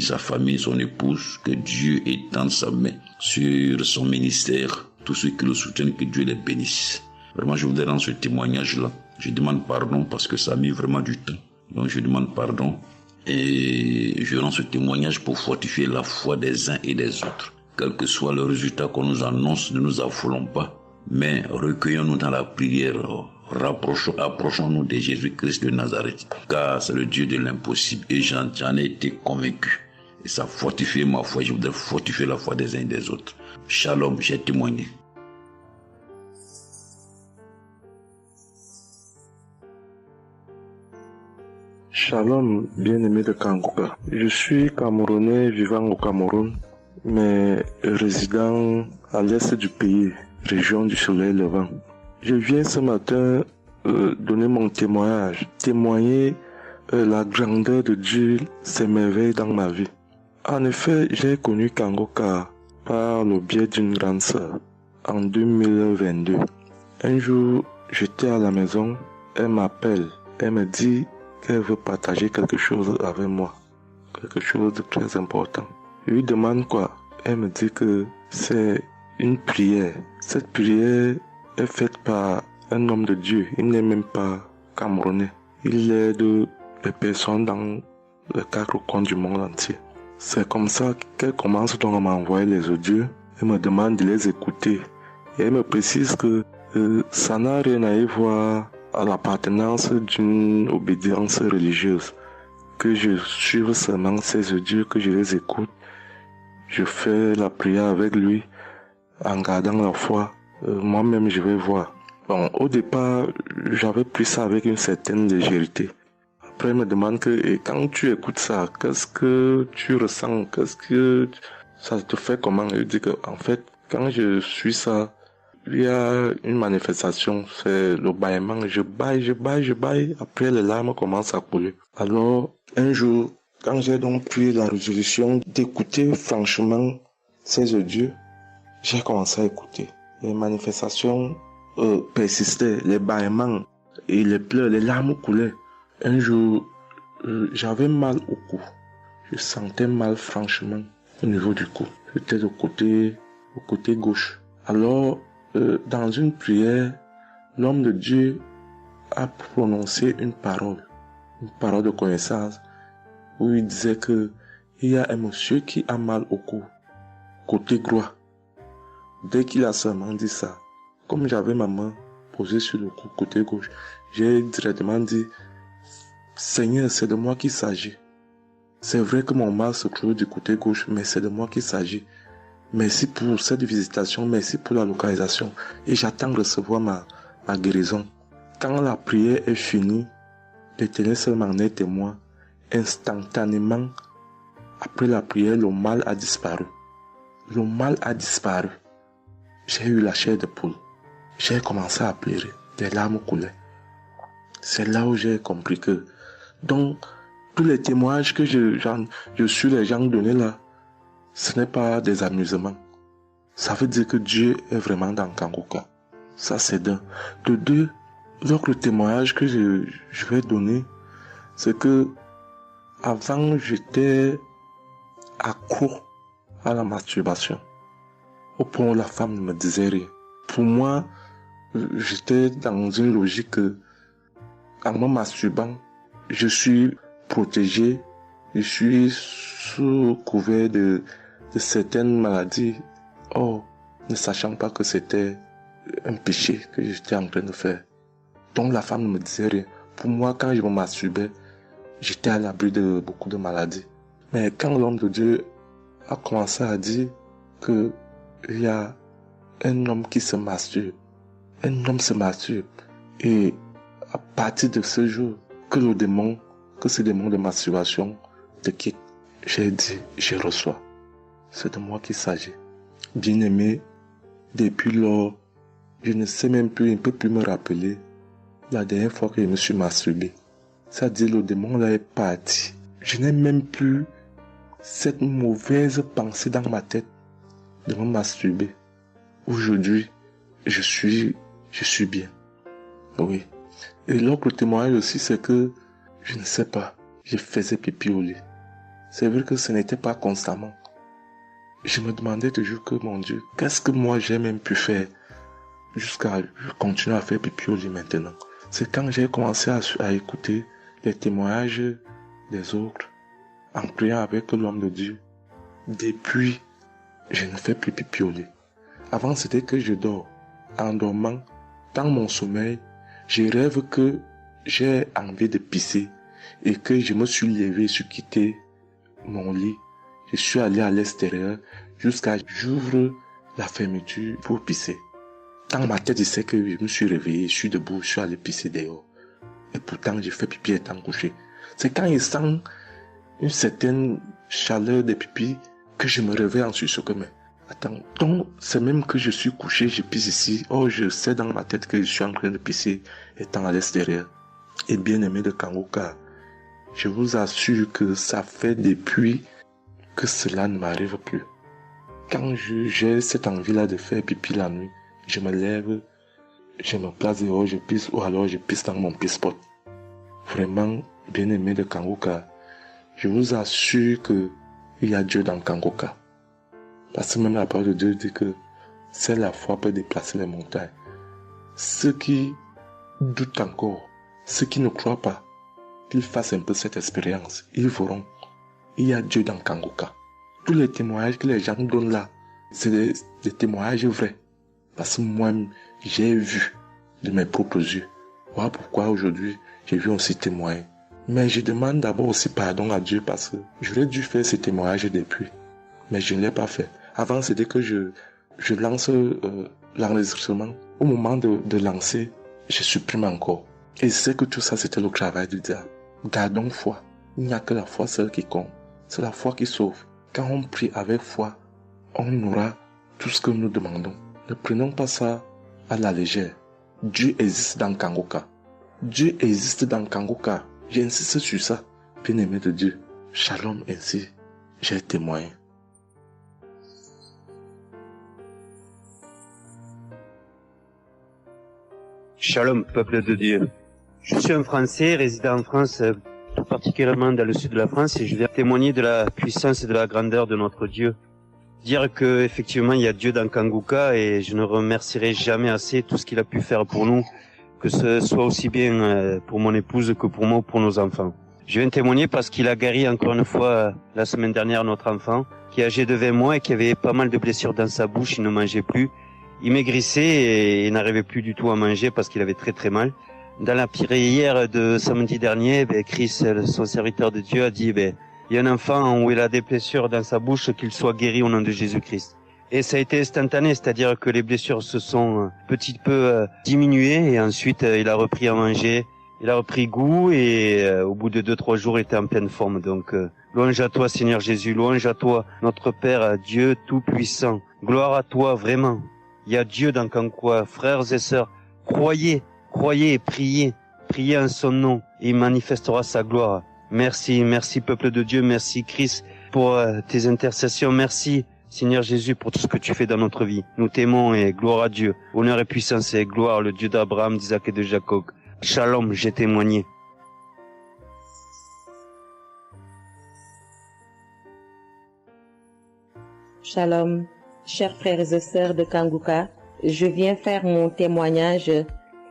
sa famille, son épouse, que Dieu étende sa main sur son ministère. Tous ceux qui le soutiennent, que Dieu les bénisse. Vraiment, je voudrais rendre ce témoignage-là. Je demande pardon parce que ça a mis vraiment du temps. Donc, je demande pardon et je rends ce témoignage pour fortifier la foi des uns et des autres. Quel que soit le résultat qu'on nous annonce, ne nous affolons pas, mais recueillons-nous dans la prière, approchons-nous de Jésus-Christ de Nazareth, car c'est le Dieu de l'impossible et j'en ai été convaincu. Et ça fortifie ma foi, je voudrais fortifier la foi des uns et des autres. Shalom, j'ai témoigné. Shalom, bien-aimé de Kangoka. Je suis Camerounais vivant au Cameroun, mais résident à l'est du pays, région du soleil levant. Je viens ce matin donner mon témoignage, témoigner la grandeur de Dieu, ses merveilles dans ma vie. En effet, j'ai connu Kangoka par le biais d'une grande sœur en 2022. Un jour, j'étais à la maison, elle m'appelle, elle me dit qu'elle veut partager quelque chose avec moi, quelque chose de très important. Je lui demande quoi? Elle me dit que c'est une prière. Cette prière est faite par un homme de Dieu, il n'est même pas camerounais. Il aide les personnes dans les 4 coins du monde entier. C'est comme ça qu'elle commence donc à m'envoyer les audios. Elle me demande de les écouter. Et elle me précise que ça n'a rien à y voir à l'appartenance d'une obédience religieuse. Que je suive seulement ces audios, que je les écoute. Je fais la prière avec lui en gardant la foi. Moi-même, je vais voir. Bon, au départ, j'avais pris ça avec une certaine légèreté. Après, elle me demande et quand tu écoutes ça, qu'est-ce que tu ressens? Qu'est-ce que ça te fait comment? Je dis que, en fait, quand je suis ça, il y a une manifestation, c'est le bâillement. Je baille. Après, les larmes commencent à couler. Alors, un jour, quand j'ai donc pris la résolution d'écouter franchement ces audios, j'ai commencé à écouter. Les manifestations persistaient, les bâillements et les pleurs, les larmes coulaient. Un jour, j'avais mal au cou. Je sentais mal franchement au niveau du cou. J'étais au côté gauche. Alors, dans une prière, l'homme de Dieu a prononcé une parole de connaissance, où il disait que il y a un monsieur qui a mal au cou, côté droit. Dès qu'il a seulement dit ça, comme j'avais ma main posée sur le cou, côté gauche, j'ai directement dit, Seigneur, c'est de moi qu'il s'agit. C'est vrai que mon mal se trouve du côté gauche, mais c'est de moi qu'il s'agit. Merci pour cette visitation, merci pour la localisation. Et j'attends de recevoir ma guérison. Quand la prière est finie, l'Éternel seul m'en est témoin. Instantanément, après la prière, le mal a disparu. Le mal a disparu. J'ai eu la chair de poule. J'ai commencé à pleurer. Des larmes coulaient. C'est là où j'ai compris que, donc, tous les témoignages que je suis les gens donnés là, ce n'est pas des amusements. Ça veut dire que Dieu est vraiment dans Kangoka. Ça, c'est d'un. De deux, l'autre témoignage que je vais donner, c'est que avant, j'étais accro à la masturbation. Au point où la femme ne me disait rien. Pour moi, j'étais dans une logique que, en me masturbant, je suis protégé, je suis sous couvert de certaines maladies. Oh, ne sachant pas que c'était un péché que j'étais en train de faire. Donc la femme ne me disait rien. Pour moi, quand je me masturbais, j'étais à l'abri de beaucoup de maladies. Mais quand l'homme de Dieu a commencé à dire que il y a un homme qui se masturbe, un homme se masturbe, et à partir de ce jour, que ce démon de masturbation te quitte, j'ai dit, je reçois. C'est de moi qu'il s'agit. Bien-aimé, depuis lors, je ne sais même plus, je ne peux plus me rappeler la dernière fois que je me suis masturbé. C'est-à-dire, le démon là est parti. Je n'ai même plus cette mauvaise pensée dans ma tête de me masturber. Aujourd'hui, je suis bien. Oui. Et l'autre témoignage aussi, c'est que, je ne sais pas, je faisais pipi au lit. C'est vrai que ce n'était pas constamment. Je me demandais toujours que, mon Dieu, qu'est-ce que moi j'ai même pu faire jusqu'à continuer à faire pipi au lit maintenant. C'est quand j'ai commencé à écouter les témoignages des autres, en priant avec l'homme de Dieu. Depuis, je ne fais plus pipi au lit. Avant, c'était que je dors. En dormant, dans mon sommeil, Je rêve que j'ai envie de pisser et que je me suis levé, je suis quitté mon lit. Je suis allé à l'extérieur jusqu'à j'ouvre la fermeture pour pisser. Dans ma tête, je sais que je me suis réveillé, je suis debout, je suis allé pisser dehors. Et pourtant, j'ai fait pipi étant couché. C'est quand je sens une certaine chaleur des pipis que je me réveille en sursaut. Mais attends, donc c'est même que je suis couché, je pisse ici. Oh, je sais dans ma tête que je suis en train de pisser étant à l'extérieur. Et bien aimé de Kangoka, je vous assure que ça fait depuis que cela ne m'arrive plus. Quand j'ai cette envie-là de faire pipi la nuit, je me lève, je me place dehors, je pisse ou alors je pisse dans mon pisse-pot. Vraiment, bien aimé de Kangoka, je vous assure que il y a Dieu dans Kangoka. Parce que même la parole de Dieu dit que c'est la foi peut déplacer les montagnes. Ceux qui doutent encore, ceux qui ne croient pas, qu'ils fassent un peu cette expérience, ils verront. Il y a Dieu dans Kangoka. Tous les témoignages que les gens donnent là, c'est des témoignages vrais. Parce que moi, j'ai vu de mes propres yeux. Voilà pourquoi aujourd'hui, j'ai vu aussi témoigner. Mais je demande d'abord aussi pardon à Dieu parce que j'aurais dû faire ces témoignages depuis. Mais je ne l'ai pas fait. Avant, c'était que je lance l'enregistrement. Au moment de lancer, je supprime encore. Et je sais que tout ça, c'était le travail du diable. Gardons foi. Il n'y a que la foi seule qui compte. C'est la foi qui sauve. Quand on prie avec foi, on aura tout ce que nous demandons. Ne prenons pas ça à la légère. Dieu existe dans Kangoka. Dieu existe dans Kangoka. J'insiste sur ça. Bien-aimé de Dieu. Shalom ainsi. J'ai témoigné. Shalom, peuple de Dieu. Je suis un Français résidant en France, tout particulièrement dans le sud de la France, et je viens témoigner de la puissance et de la grandeur de notre Dieu. Dire que effectivement il y a Dieu dans Kangoka, et je ne remercierai jamais assez tout ce qu'il a pu faire pour nous, que ce soit aussi bien pour mon épouse que pour moi ou pour nos enfants. Je viens témoigner parce qu'il a guéri encore une fois la semaine dernière notre enfant, qui est âgé de 20 mois et qui avait pas mal de blessures dans sa bouche, il ne mangeait plus. Il maigrissait et il n'arrivait plus du tout à manger parce qu'il avait très très mal. Dans la prière de samedi dernier, Chris, son serviteur de Dieu, a dit, il y a un enfant où il a des blessures dans sa bouche, qu'il soit guéri au nom de Jésus-Christ. Et ça a été instantané, c'est-à-dire que les blessures se sont petit peu diminuées et ensuite il a repris à manger, il a repris goût et au bout de 2-3 jours il était en pleine forme. Donc louange à toi Seigneur Jésus, louange à toi notre Père, Dieu Tout-Puissant. Gloire à toi vraiment. Il y a Dieu dans Kangoka, frères et sœurs, croyez et priez en son nom et il manifestera sa gloire. Merci peuple de Dieu, merci Christ pour tes intercessions, merci Seigneur Jésus pour tout ce que tu fais dans notre vie. Nous t'aimons et gloire à Dieu, honneur et puissance et gloire, le Dieu d'Abraham, d'Isaac et de Jacob. Shalom, j'ai témoigné. Shalom, chers frères et sœurs de Kangoka, je viens faire mon témoignage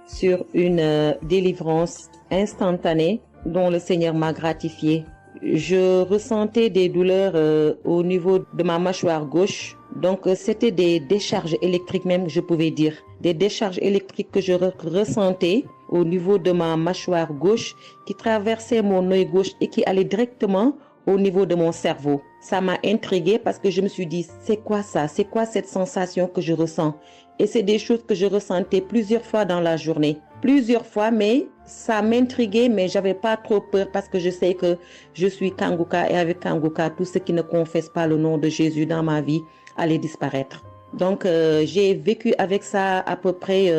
sur une délivrance instantanée dont le Seigneur m'a gratifié. Je ressentais des douleurs au niveau de ma mâchoire gauche, donc c'était des décharges électriques même, je pouvais dire. Des décharges électriques que je ressentais au niveau de ma mâchoire gauche qui traversaient mon œil gauche et qui allaient directement au niveau de mon cerveau. Ça m'a intriguée parce que je me suis dit, c'est quoi ça? C'est quoi cette sensation que je ressens? Et c'est des choses que je ressentais plusieurs fois dans la journée. Plusieurs fois, mais ça m'intriguait, mais j'avais pas trop peur parce que je sais que je suis Kangoka et avec Kangoka, tout ce qui ne confesse pas le nom de Jésus dans ma vie allait disparaître. Donc, j'ai vécu avec ça à peu près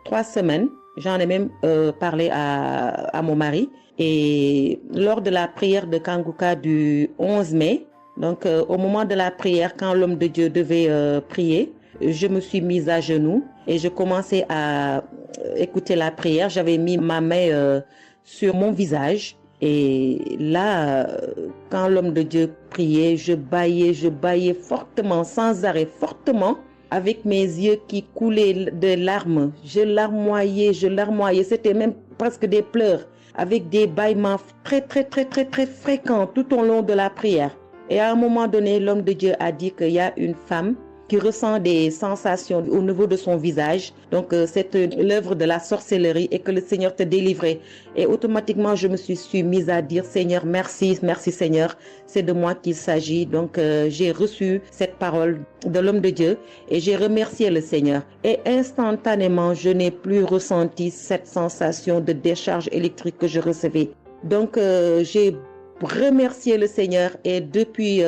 3 semaines. J'en ai même parlé à mon mari. Et lors de la prière de Kangoka du 11 mai, donc au moment de la prière, quand l'homme de Dieu devait prier, je me suis mise à genoux et je commençais à écouter la prière. J'avais mis ma main sur mon visage et là, quand l'homme de Dieu priait, je bâillais fortement, sans arrêt, fortement, avec mes yeux qui coulaient de larmes. Je larmoyais, c'était même presque des pleurs, avec des bâillements très fréquents tout au long de la prière. Et à un moment donné, l'homme de Dieu a dit qu'il y a une femme qui ressent des sensations au niveau de son visage. Donc c'est l'œuvre de la sorcellerie et que le Seigneur te délivrait. Et automatiquement, je me suis mise à dire, Seigneur, merci, merci Seigneur, c'est de moi qu'il s'agit. Donc j'ai reçu cette parole de l'homme de Dieu et j'ai remercié le Seigneur. Et instantanément, je n'ai plus ressenti cette sensation de décharge électrique que je recevais. Donc j'ai remercié le Seigneur et depuis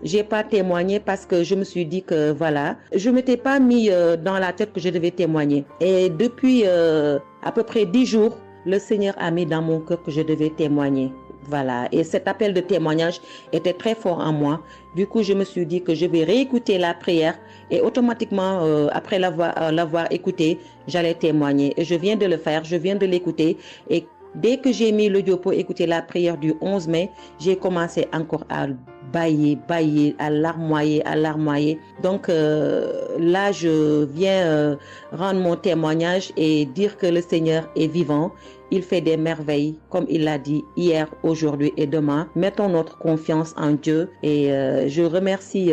j'ai pas témoigné parce que je me suis dit que voilà, je m'étais pas mis dans la tête que je devais témoigner. Et depuis à peu près 10 jours, le Seigneur a mis dans mon cœur que je devais témoigner. Voilà, et cet appel de témoignage était très fort en moi. Du coup, je me suis dit que je vais réécouter la prière et automatiquement, après l'avoir écouté, j'allais témoigner. Et je viens de le faire, je viens de l'écouter. Et dès que j'ai mis l'audio pour écouter la prière du 11 mai, j'ai commencé encore à bailler, à larmoyer. Donc là, je viens rendre mon témoignage et dire que le Seigneur est vivant. Il fait des merveilles, comme il l'a dit hier, aujourd'hui et demain. Mettons notre confiance en Dieu et je remercie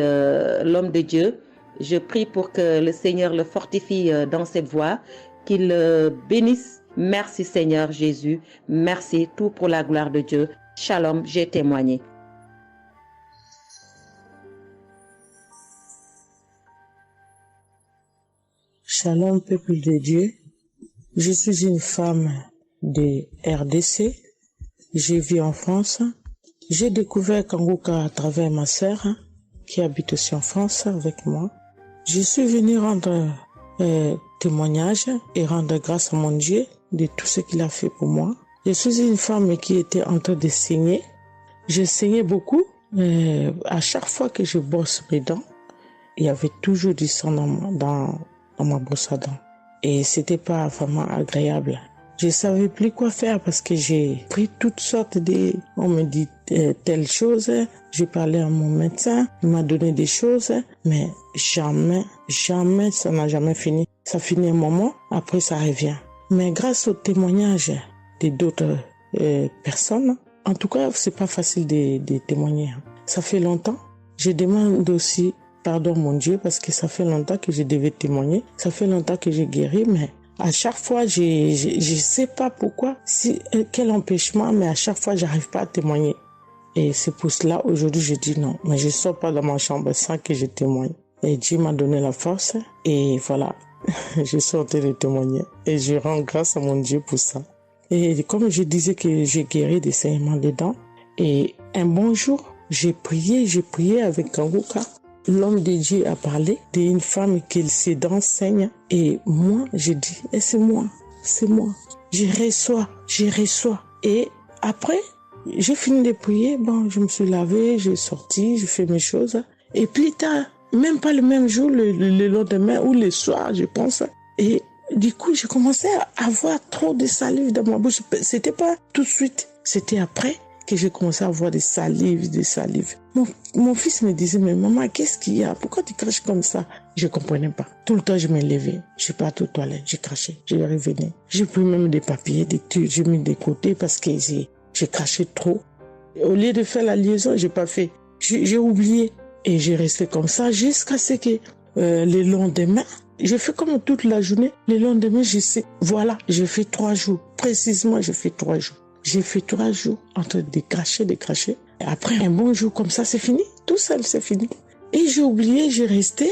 l'homme de Dieu. Je prie pour que le Seigneur le fortifie dans cette voie, qu'il le bénisse. Merci Seigneur Jésus, merci, tout pour la gloire de Dieu. Shalom, j'ai témoigné. Shalom, peuple de Dieu. Je suis une femme de RDC. Je vis en France. J'ai découvert Kangoka à travers ma sœur qui habite aussi en France avec moi. Je suis venue rendre témoignage et rendre grâce à mon Dieu de tout ce qu'il a fait pour moi. Je suis une femme qui était en train de saigner. Je saignais beaucoup. À chaque fois que je brosse mes dents, il y avait toujours du sang dans ma brosse à dents. Et c'était pas vraiment agréable. Je savais plus quoi faire parce que j'ai pris toutes sortes de... On me dit telle chose. J'ai parlé à mon médecin. Il m'a donné des choses. Mais jamais, ça n'a jamais fini. Ça finit un moment, après ça revient. Mais grâce au témoignage de d'autres personnes, en tout cas, c'est pas facile de témoigner. Ça fait longtemps. Je demande aussi pardon mon Dieu parce que ça fait longtemps que je devais témoigner. Ça fait longtemps que j'ai guéri, mais à chaque fois, je sais pas pourquoi, quel empêchement, mais à chaque fois, j'arrive pas à témoigner. Et c'est pour cela, aujourd'hui, je dis non. Mais je sors pas de ma chambre sans que je témoigne. Et Dieu m'a donné la force. Et voilà, je suis en train de témoigner. Et je rends grâce à mon Dieu pour ça. Et comme je disais que j'ai guéri des saignements des dents. Et un bon jour, j'ai prié avec Kangoka. L'homme de Dieu a parlé d'une femme qui ses dents saignent. Et moi, j'ai dit, c'est moi. Je reçois. Et après, j'ai fini de prier. Bon, je me suis lavé, j'ai sorti, j'ai fait mes choses. Et plus tard, même pas le même jour, le lendemain ou le soir, je pense. Et du coup, j'ai commencé à avoir trop de salive dans ma bouche. C'était pas tout de suite, c'était après que j'ai commencé à avoir des salives. Mon fils me disait, mais maman, qu'est-ce qu'il y a? Pourquoi tu craches comme ça? Je comprenais pas. Tout le temps, je me levais. Je suis partie aux toilettes, j'ai craché, je revenais. J'ai pris même des papiers, des trucs, j'ai mis de côté parce que j'ai craché trop. Au lieu de faire la liaison, j'ai pas fait. J'ai oublié. Et j'ai resté comme ça jusqu'à ce que le lendemain, j'ai fait comme toute la journée. Le lendemain, je sais, voilà, j'ai fait 3 jours. Précisément, j'ai fait 3 jours. J'ai fait 3 jours en train de cracher. Et après, un bon jour comme ça, c'est fini. Tout seul, c'est fini. Et j'ai oublié, j'ai resté.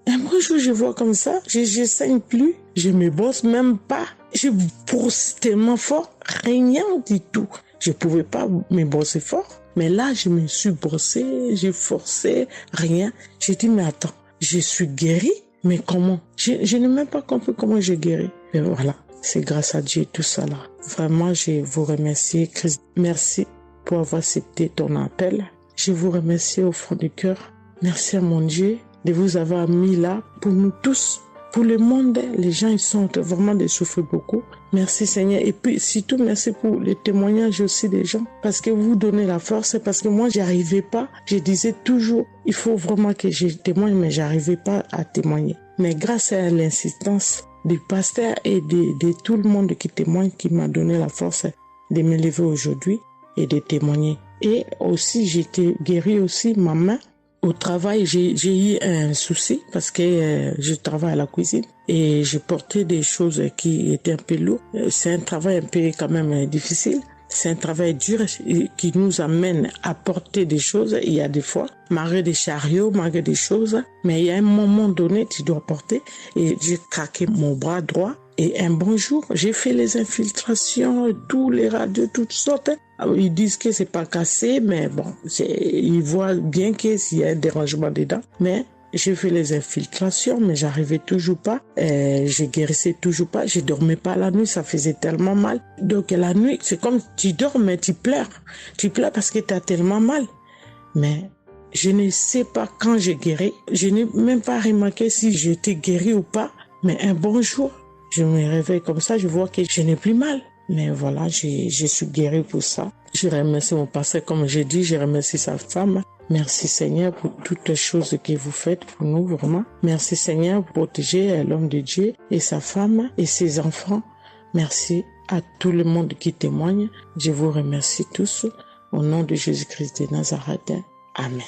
Un bon jour, je vois comme ça, je saigne plus. Je me brosse même pas. Je brosse tellement fort, rien du tout. Je pouvais pas me brosser fort. Mais là, je me suis brossé, j'ai forcé, rien. J'ai dit, mais attends, je suis guéri, mais comment? Je n'ai même pas compris comment j'ai guéri. Mais voilà, c'est grâce à Dieu tout ça là. Vraiment, je vous remercie, Christ. Merci pour avoir accepté ton appel. Je vous remercie au fond du cœur. Merci à mon Dieu de vous avoir mis là pour nous tous. Pour le monde, les gens, ils sont vraiment de souffrir beaucoup. Merci Seigneur. Et puis, surtout, merci pour les témoignages aussi des gens. Parce que vous donnez la force. Parce que moi, j'arrivais pas. Je disais toujours, il faut vraiment que je témoigne, mais j'arrivais pas à témoigner. Mais grâce à l'insistance du pasteur et de tout le monde qui témoigne, qui m'a donné la force de me lever aujourd'hui et de témoigner. Et aussi, j'étais guérie aussi, ma main Au travail, j'ai eu un souci parce que je travaille à la cuisine et j'ai porté des choses qui étaient un peu lourdes. C'est un travail un peu quand même difficile. C'est un travail dur qui nous amène à porter des choses. Il y a des fois, malgré des chariots, malgré des choses, mais il y a un moment donné, tu dois porter. Et j'ai craqué mon bras droit. Et un bon jour, j'ai fait les infiltrations, tous les radios, toutes sortes. Ils disent que c'est pas cassé, mais bon, ils voient bien qu'il y a un dérangement dedans. Mais j'ai fait les infiltrations, mais j'arrivais toujours pas. Je guérissais toujours pas. Je dormais pas la nuit, ça faisait tellement mal. Donc la nuit, c'est comme tu dors, mais tu pleures. Tu pleures parce que tu as tellement mal. Mais je ne sais pas quand j'ai guéri. Je n'ai même pas remarqué si j'étais guéri ou pas. Mais un bon jour, je me réveille comme ça, je vois que je n'ai plus mal. Mais voilà, je suis guéri pour ça. Je remercie mon pasteur, comme j'ai dit, je remercie sa femme. Merci Seigneur pour toutes les choses que vous faites pour nous, vraiment. Merci Seigneur pour protéger l'homme de Dieu et sa femme et ses enfants. Merci à tout le monde qui témoigne. Je vous remercie tous. Au nom de Jésus-Christ de Nazareth. Amen.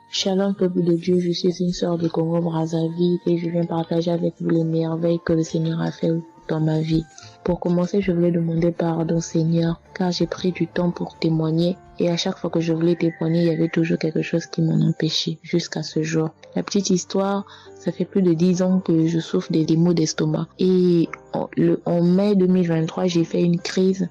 Shalom peuple de Dieu, je suis une sœur de Congo-Brazzaville et je viens partager avec vous les merveilles que le Seigneur a fait dans ma vie. Pour commencer, je voulais demander pardon Seigneur, car j'ai pris du temps pour témoigner et à chaque fois que je voulais témoigner, il y avait toujours quelque chose qui m'en empêchait jusqu'à ce jour. La petite histoire, ça fait plus de 10 ans que je souffre des maux d'estomac et en mai 2023, j'ai fait une crise.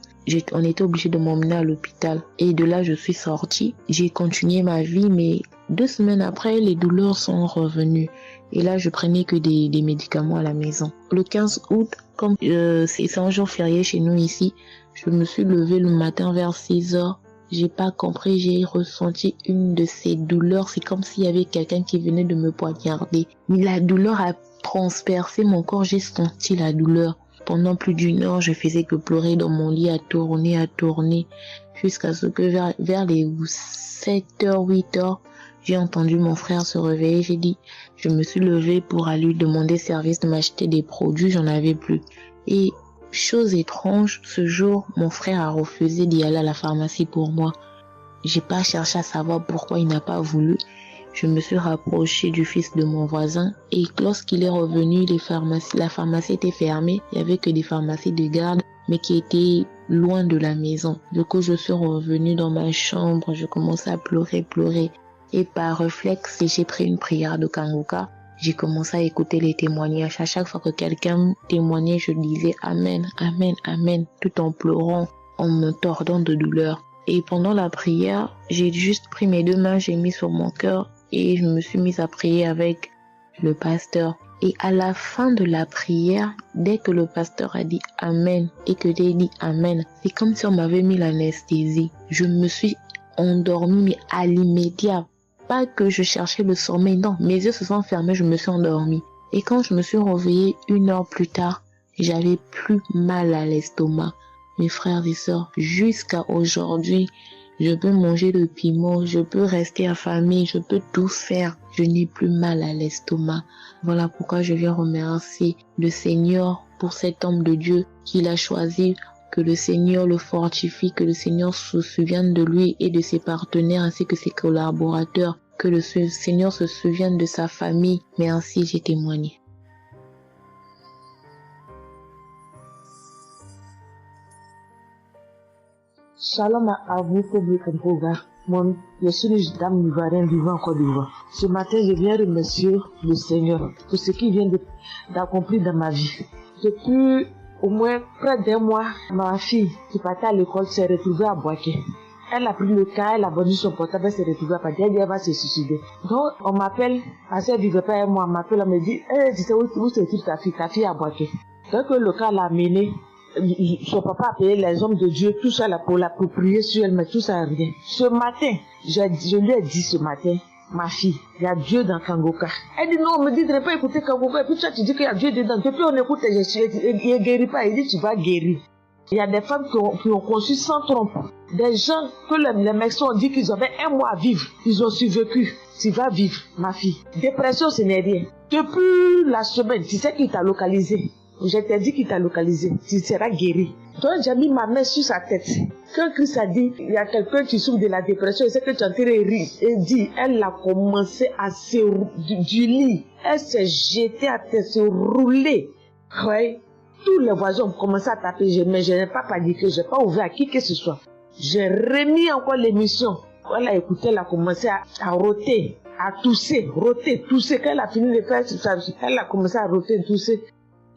On était obligé de m'emmener à l'hôpital et de là, je suis sortie. J'ai continué ma vie, mais 2 semaines après, les douleurs sont revenues. Et là, je prenais que des médicaments à la maison. Le 15 août, comme c'est un jour férié chez nous ici, je me suis levée le matin vers 6 heures. J'ai pas compris, j'ai ressenti une de ces douleurs. C'est comme s'il y avait quelqu'un qui venait de me poignarder. Mais la douleur a transpercé mon corps, j'ai senti la douleur. Pendant plus d'1 heure, je faisais que pleurer dans mon lit, à tourner, jusqu'à ce que vers les 7h, 8h, j'ai entendu mon frère se réveiller. Je me suis levée pour aller lui demander service de m'acheter des produits, j'en avais plus. Et chose étrange, ce jour, mon frère a refusé d'y aller à la pharmacie pour moi. J'ai pas cherché à savoir pourquoi il n'a pas voulu. Je me suis rapprochée du fils de mon voisin et lorsqu'il est revenu, la pharmacie était fermée. Il y avait que des pharmacies de garde, mais qui étaient loin de la maison. Du coup, je suis revenue dans ma chambre, je commençais à pleurer. Et par réflexe, j'ai pris une prière de Kangoka. J'ai commencé à écouter les témoignages. À chaque fois que quelqu'un témoignait, je disais Amen, Amen, Amen, tout en pleurant, en me tordant de douleur. Et pendant la prière, j'ai juste pris mes 2 mains, j'ai mis sur mon cœur et je me suis mise à prier avec le pasteur. Et à la fin de la prière, dès que le pasteur a dit Amen et que j'ai dit Amen, c'est comme si on m'avait mis l'anesthésie. Je me suis endormie, mais à l'immédiat. Pas que je cherchais le sommeil, non. Mes yeux se sont fermés, je me suis endormie. Et quand je me suis réveillée 1 heure plus tard, j'avais plus mal à l'estomac. Mes frères et sœurs, jusqu'à aujourd'hui, je peux manger le piment, je peux rester affamée, je peux tout faire. Je n'ai plus mal à l'estomac. Voilà pourquoi je viens remercier le Seigneur pour cet homme de Dieu qu'il a choisi. Que le Seigneur le fortifie, que le Seigneur se souvienne de lui et de ses partenaires ainsi que ses collaborateurs. Que le Seigneur se souvienne de sa famille. Mais ainsi j'ai témoigné. Shalom à vous, public Mpoga. Je suis une dame ivoirienne vivant en Côte d'Ivoire. Ce matin, je viens remercier le Seigneur pour ce qu'il vient d'accomplir dans ma vie. Depuis au moins près d'1 mois, ma fille qui partait à l'école s'est retrouvée à Boaké. Elle a pris le cas, elle a vendu son portable, elle s'est retrouvée à Boaké, elle va se suicider. Donc, on m'appelle, parce qu'elle vivait pas avec moi, on m'appelle, on me dit, tu sais où se trouve ta fille à Boaké. Donc, le cas l'a amené, son papa a payé les hommes de Dieu, tout ça là pour l'approprier sur elle, mais tout ça rien. Ce matin, je lui ai dit ce matin, ma fille, il y a Dieu dans Kangoka. Elle dit non, on me dit de ne pas écouter Kangoka. Et puis toi, tu dis qu'il y a Dieu dedans. Depuis on écoute, il ne guérit pas. Il dit tu vas guérir. Il y a des femmes qui ont conçu sans trompe. Des gens que les médecins ont dit qu'ils avaient 1 mois à vivre. Ils ont survécu. Tu vas vivre, ma fille. Dépression, ce n'est rien. Depuis la semaine, tu sais qu'il t'a localisé. Je t'ai dit qu'il t'a localisé. Tu seras guéri. Donc j'ai mis ma main sur sa tête. Quand Christ a dit, il y a quelqu'un qui souffre de la dépression, et c'est que tu es en train de rire. Et dit, elle a commencé à se du lit. Elle s'est jetée à terre, se rouler. Ouais. Tous les voisins ont commencé à taper, mais je n'ai pas paniqué, je n'ai pas ouvert à qui que ce soit. J'ai remis encore l'émission. Quand elle a écouté, elle a commencé à roter, à tousser, roter, tousser. Quand elle a fini de faire ça, elle a commencé à roter, tousser.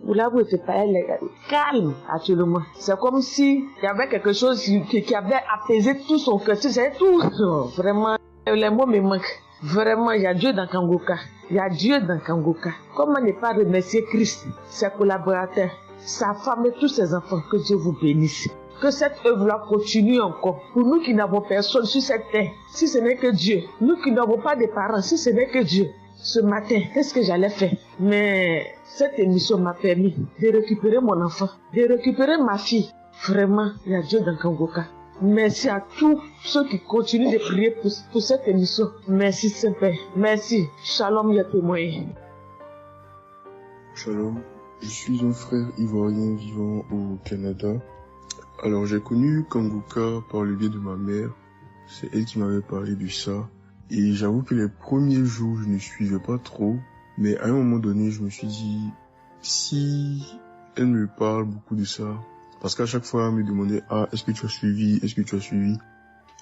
Vous l'avez fait pas, elle est calme actuellement. C'est comme si il y avait quelque chose qui avait apaisé tout son cœur. C'est tout. Vraiment, les mots me manquent. Vraiment, il y a Dieu dans Kangoka. Il y a Dieu dans Kangoka. Comment ne pas remercier Christ, ses collaborateurs, sa femme et tous ses enfants. Que Dieu vous bénisse. Que cette œuvre-là continue encore. Pour nous qui n'avons personne sur cette terre, si ce n'est que Dieu. Nous qui n'avons pas de parents, si ce n'est que Dieu. Ce matin, qu'est-ce que j'allais faire? Mais cette émission m'a permis de récupérer mon enfant, de récupérer ma fille. Vraiment, il y a Dieu dans Kangoka. Merci à tous ceux qui continuent de prier pour cette émission. Merci Saint-Père. Merci. Shalom, ya témoin. Shalom. Je suis un frère ivoirien vivant au Canada. Alors j'ai connu Kangoka par le biais de ma mère. C'est elle qui m'avait parlé de ça. Et j'avoue que les premiers jours, je ne suivais pas trop. Mais à un moment donné, je me suis dit, si elle me parle beaucoup de ça, parce qu'à chaque fois, elle me demandait, est-ce que tu as suivi? Est-ce que tu as suivi?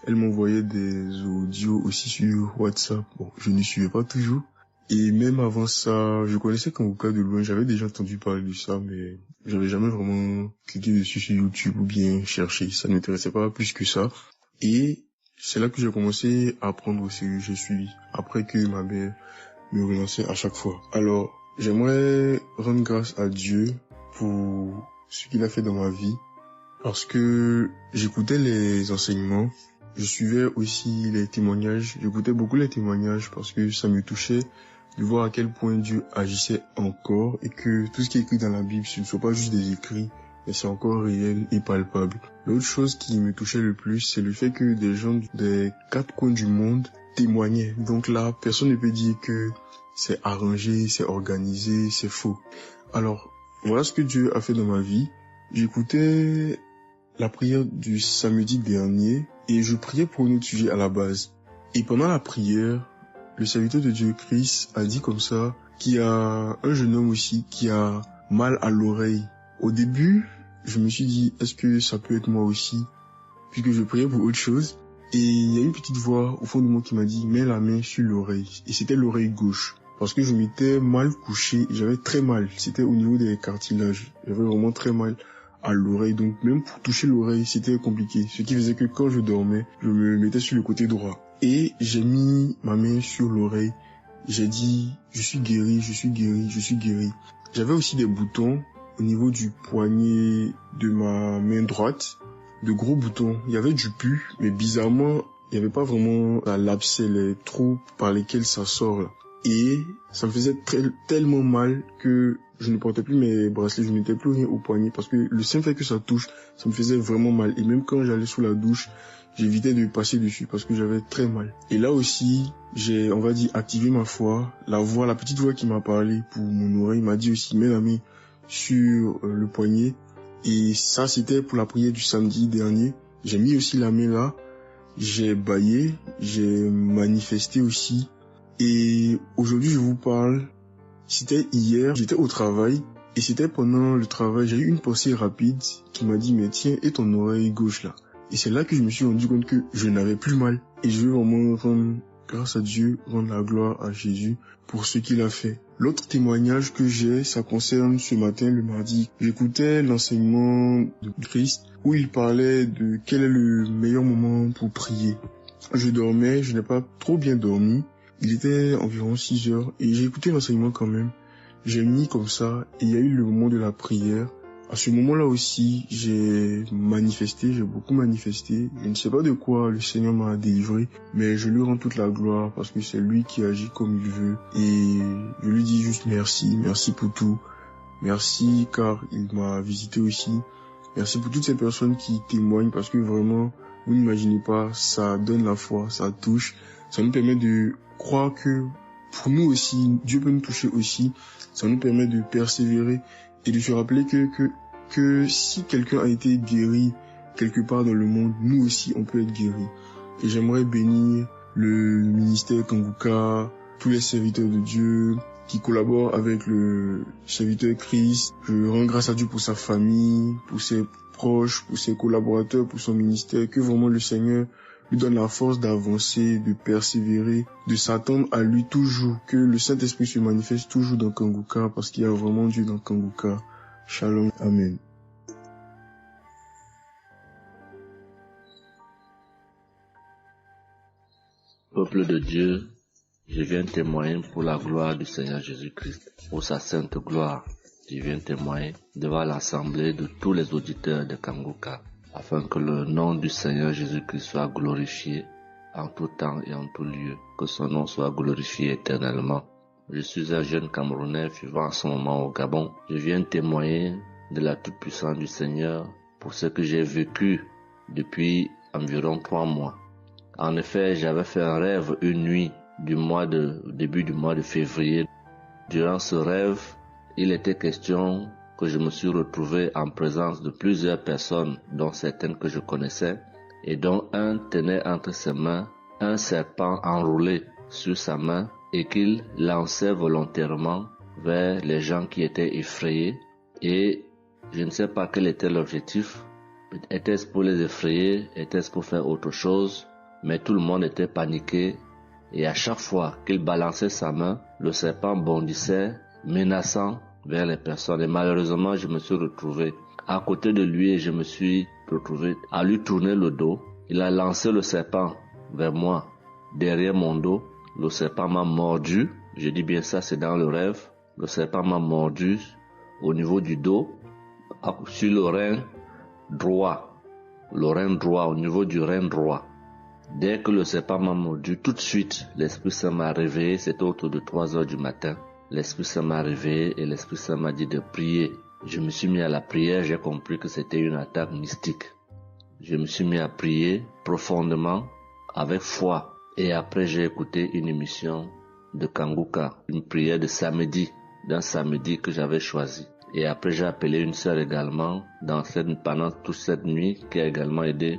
Elle m'envoyait des audios aussi sur WhatsApp. Bon, je ne suivais pas toujours. Et même avant ça, je connaissais Kangoka de loin. J'avais déjà entendu parler de ça, mais j'avais jamais vraiment cliqué dessus sur YouTube ou bien cherché. Ça ne m'intéressait pas plus que ça. Et c'est là que j'ai commencé à apprendre au sérieux. J'ai suivi. Après que ma mère me relançait à chaque fois. Alors, j'aimerais rendre grâce à Dieu pour ce qu'il a fait dans ma vie. Parce que j'écoutais les enseignements. Je suivais aussi les témoignages. J'écoutais beaucoup les témoignages parce que ça me touchait de voir à quel point Dieu agissait encore et que tout ce qui est écrit dans la Bible, ce ne soit pas juste des écrits, mais c'est encore réel et palpable. L'autre chose qui me touchait le plus, c'est le fait que des gens des 4 coins du monde témoignaient. Donc là, personne ne peut dire que c'est arrangé, c'est organisé, c'est faux. Alors, voilà ce que Dieu a fait dans ma vie. J'écoutais la prière du samedi dernier et je priais pour un autre sujet à la base. Et pendant la prière, le serviteur de Dieu, Christ, a dit comme ça qu'il y a un jeune homme aussi qui a mal à l'oreille. Au début, je me suis dit, est-ce que ça peut être moi aussi? Puisque je priais pour autre chose. Et il y a une petite voix au fond de moi qui m'a dit, mets la main sur l'oreille. Et c'était l'oreille gauche. Parce que je m'étais mal couché et j'avais très mal. C'était au niveau des cartilages. J'avais vraiment très mal à l'oreille. Donc même pour toucher l'oreille, c'était compliqué. Ce qui faisait que quand je dormais, je me mettais sur le côté droit. Et j'ai mis ma main sur l'oreille. J'ai dit, je suis guéri, je suis guéri, je suis guéri. J'avais aussi des boutons au niveau du poignet de ma main droite. De gros boutons. Il y avait du pus, mais bizarrement, il n'y avait pas vraiment l'abcès, les trous par lesquels ça sort là. Et ça me faisait tellement mal que je ne portais plus mes bracelets, je ne mettais plus rien au poignet parce que le simple fait que ça touche, ça me faisait vraiment mal. Et même quand j'allais sous la douche, j'évitais de passer dessus parce que j'avais très mal. Et là aussi, j'ai, on va dire, activé ma foi. La petite voix qui m'a parlé pour mon oreille m'a dit aussi, mets la main sur le poignet. Et ça, c'était pour la prière du samedi dernier. J'ai mis aussi la main là. J'ai bâillé, j'ai manifesté aussi. Et aujourd'hui, je vous parle. C'était hier, j'étais au travail. Et c'était pendant le travail, j'ai eu une pensée rapide qui m'a dit, mais tiens, et ton oreille gauche là? Et c'est là que je me suis rendu compte que je n'avais plus mal. Et je veux vraiment rendre grâce à Dieu, rendre la gloire à Jésus pour ce qu'il a fait. L'autre témoignage que j'ai, ça concerne ce matin, le mardi. J'écoutais l'enseignement de Christ où il parlait de quel est le meilleur moment pour prier. Je dormais, je n'ai pas trop bien dormi. Il était environ 6 heures et j'ai écouté l'enseignement quand même. J'ai mis comme ça et il y a eu le moment de la prière. À ce moment-là aussi, j'ai manifesté, j'ai beaucoup manifesté. Je ne sais pas de quoi le Seigneur m'a délivré, mais je lui rends toute la gloire parce que c'est lui qui agit comme il veut. Et je lui dis juste merci, merci pour tout. Merci car il m'a visité aussi. Merci pour toutes ces personnes qui témoignent parce que vraiment, vous n'imaginez pas, ça donne la foi, ça touche. Ça nous permet de croire que pour nous aussi, Dieu peut nous toucher aussi. Ça nous permet de persévérer et de se rappeler que que si quelqu'un a été guéri quelque part dans le monde, nous aussi on peut être guéris. Et j'aimerais bénir le ministère Kanguka, tous les serviteurs de Dieu qui collaborent avec le serviteur Christ. Je rends grâce à Dieu pour sa famille, pour ses proches, pour ses collaborateurs, pour son ministère, que vraiment le Seigneur lui donne la force d'avancer, de persévérer, de s'attendre à lui toujours, que le Saint-Esprit se manifeste toujours dans Kanguka, parce qu'il y a vraiment Dieu dans Kanguka. Shalom, Amen. Peuple de Dieu, je viens témoigner pour la gloire du Seigneur Jésus-Christ, pour sa sainte gloire. Je viens témoigner devant l'assemblée de tous les auditeurs de Kanguka, afin que le nom du Seigneur Jésus-Christ soit glorifié en tout temps et en tout lieu, que son nom soit glorifié éternellement. Je suis un jeune Camerounais vivant en ce moment au Gabon. Je viens témoigner de la toute-puissance du Seigneur pour ce que j'ai vécu depuis environ 3 mois. En effet, j'avais fait un rêve une nuit début du mois de février. Durant ce rêve, il était question que je me suis retrouvé en présence de plusieurs personnes, dont certaines que je connaissais, et dont un tenait entre ses mains un serpent enroulé sur sa main et qu'il lançait volontairement vers les gens qui étaient effrayés. Et je ne sais pas quel était l'objectif. Était-ce pour les effrayer? Était-ce pour faire autre chose? Mais tout le monde était paniqué. Et à chaque fois qu'il balançait sa main, le serpent bondissait, menaçant vers les personnes. Et malheureusement, je me suis retrouvé à côté de lui et je me suis retrouvé à lui tourner le dos. Il a lancé le serpent vers moi, derrière mon dos. Le serpent m'a mordu. Je dis bien ça, c'est dans le rêve. Le serpent m'a mordu au niveau du dos, sur le rein droit. Le rein droit, au niveau du rein droit. Dès que le serpent m'a mordu, tout de suite, l'Esprit Saint m'a réveillé. C'était autour de 3 heures du matin. L'Esprit Saint m'a réveillé et l'Esprit Saint m'a dit de prier. Je me suis mis à la prière, j'ai compris que c'était une attaque mystique. Je me suis mis à prier profondément, avec foi. Et après, j'ai écouté une émission de Kanguka, une prière de samedi, d'un samedi que j'avais choisi. Et après, j'ai appelé une sœur également pendant toute cette nuit qui a également aidé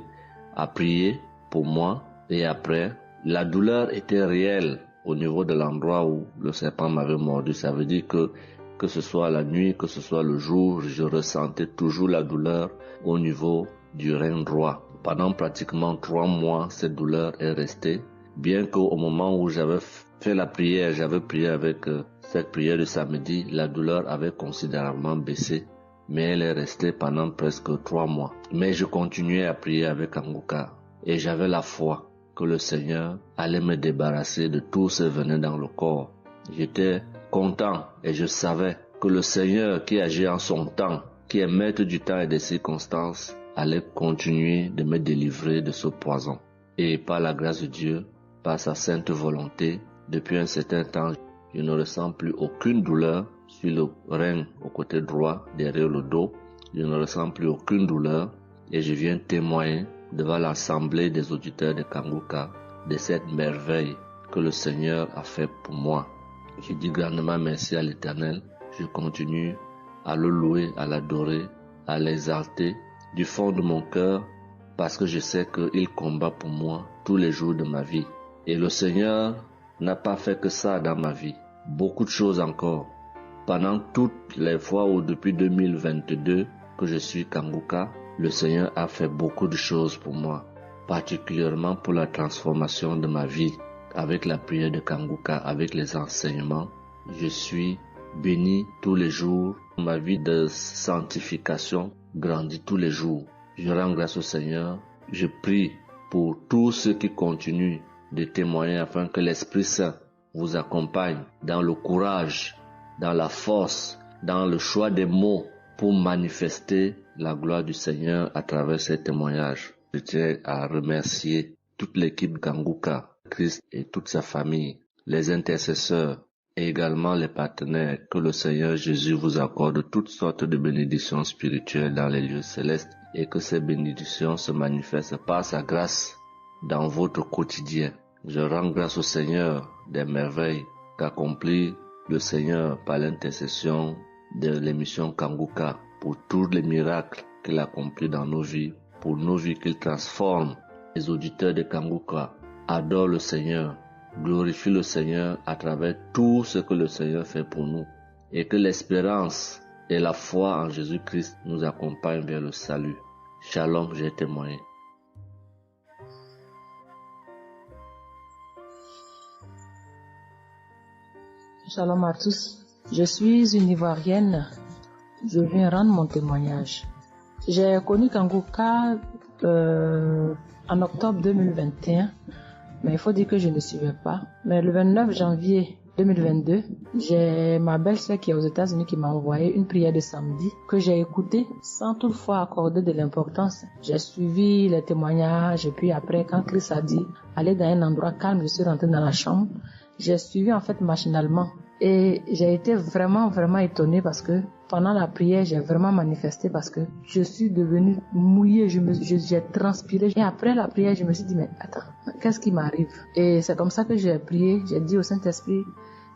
à prier pour moi. Et après, la douleur était réelle au niveau de l'endroit où le serpent m'avait mordu. Ça veut dire que ce soit la nuit, que ce soit le jour, je ressentais toujours la douleur au niveau du rein droit. Pendant pratiquement 3 mois, cette douleur est restée. Bien qu'au moment où j'avais fait la prière, j'avais prié avec cette prière de samedi, la douleur avait considérablement baissé. Mais elle est restée pendant presque 3 mois. Mais je continuais à prier avec Kanguka. Et j'avais la foi que le Seigneur allait me débarrasser de tout ce venin dans le corps. J'étais content et je savais que le Seigneur qui agit en son temps, qui est maître du temps et des circonstances, allait continuer de me délivrer de ce poison. Et par la grâce de Dieu, par sa sainte volonté, depuis un certain temps, je ne ressens plus aucune douleur sur le rein au côté droit, derrière le dos. Je ne ressens plus aucune douleur et je viens témoigner devant l'assemblée des auditeurs de Kanguka de cette merveille que le Seigneur a fait pour moi. Je dis grandement merci à l'Éternel. Je continue à le louer, à l'adorer, à l'exalter du fond de mon cœur parce que je sais qu'il combat pour moi tous les jours de ma vie. Et le Seigneur n'a pas fait que ça dans ma vie. Beaucoup de choses encore. Pendant toutes les fois où depuis 2022 que je suis Kanguka, le Seigneur a fait beaucoup de choses pour moi, particulièrement pour la transformation de ma vie. Avec la prière de Kanguka, avec les enseignements, je suis béni tous les jours. Ma vie de sanctification grandit tous les jours. Je rends grâce au Seigneur. Je prie pour tous ceux qui continuent de témoigner afin que l'Esprit Saint vous accompagne dans le courage, dans la force, dans le choix des mots pour manifester la gloire du Seigneur à travers ces témoignages. Je tiens à remercier toute l'équipe Kanguka, Christ et toute sa famille, les intercesseurs et également les partenaires. Que le Seigneur Jésus vous accorde toutes sortes de bénédictions spirituelles dans les lieux célestes et que ces bénédictions se manifestent par sa grâce dans votre quotidien. Je rends grâce au Seigneur des merveilles qu'accomplit le Seigneur par l'intercession de l'émission Kanguka pour tous les miracles qu'il accomplit dans nos vies, pour nos vies qu'il transforme. Les auditeurs de Kanguka adorent le Seigneur, glorifient le Seigneur à travers tout ce que le Seigneur fait pour nous, et que l'espérance et la foi en Jésus-Christ nous accompagnent vers le salut. Shalom, j'ai témoigné. Shalom à tous. Je suis une Ivoirienne. Je viens rendre mon témoignage. J'ai connu Kanguka en octobre 2021, mais il faut dire que je ne suivais pas. Mais le 29 janvier 2022, j'ai ma belle-sœur qui est aux États-Unis qui m'a envoyé une prière de samedi que j'ai écoutée sans toutefois accorder de l'importance. J'ai suivi les témoignages et puis après, quand Christ a dit aller dans un endroit calme, je suis rentrée dans la chambre. J'ai suivi en fait machinalement et j'ai été vraiment étonnée parce que pendant la prière, j'ai vraiment manifesté parce que je suis devenue mouillée, j'ai transpiré. Et après la prière, je me suis dit, mais attends, qu'est-ce qui m'arrive? Et c'est comme ça que j'ai prié, j'ai dit au Saint-Esprit,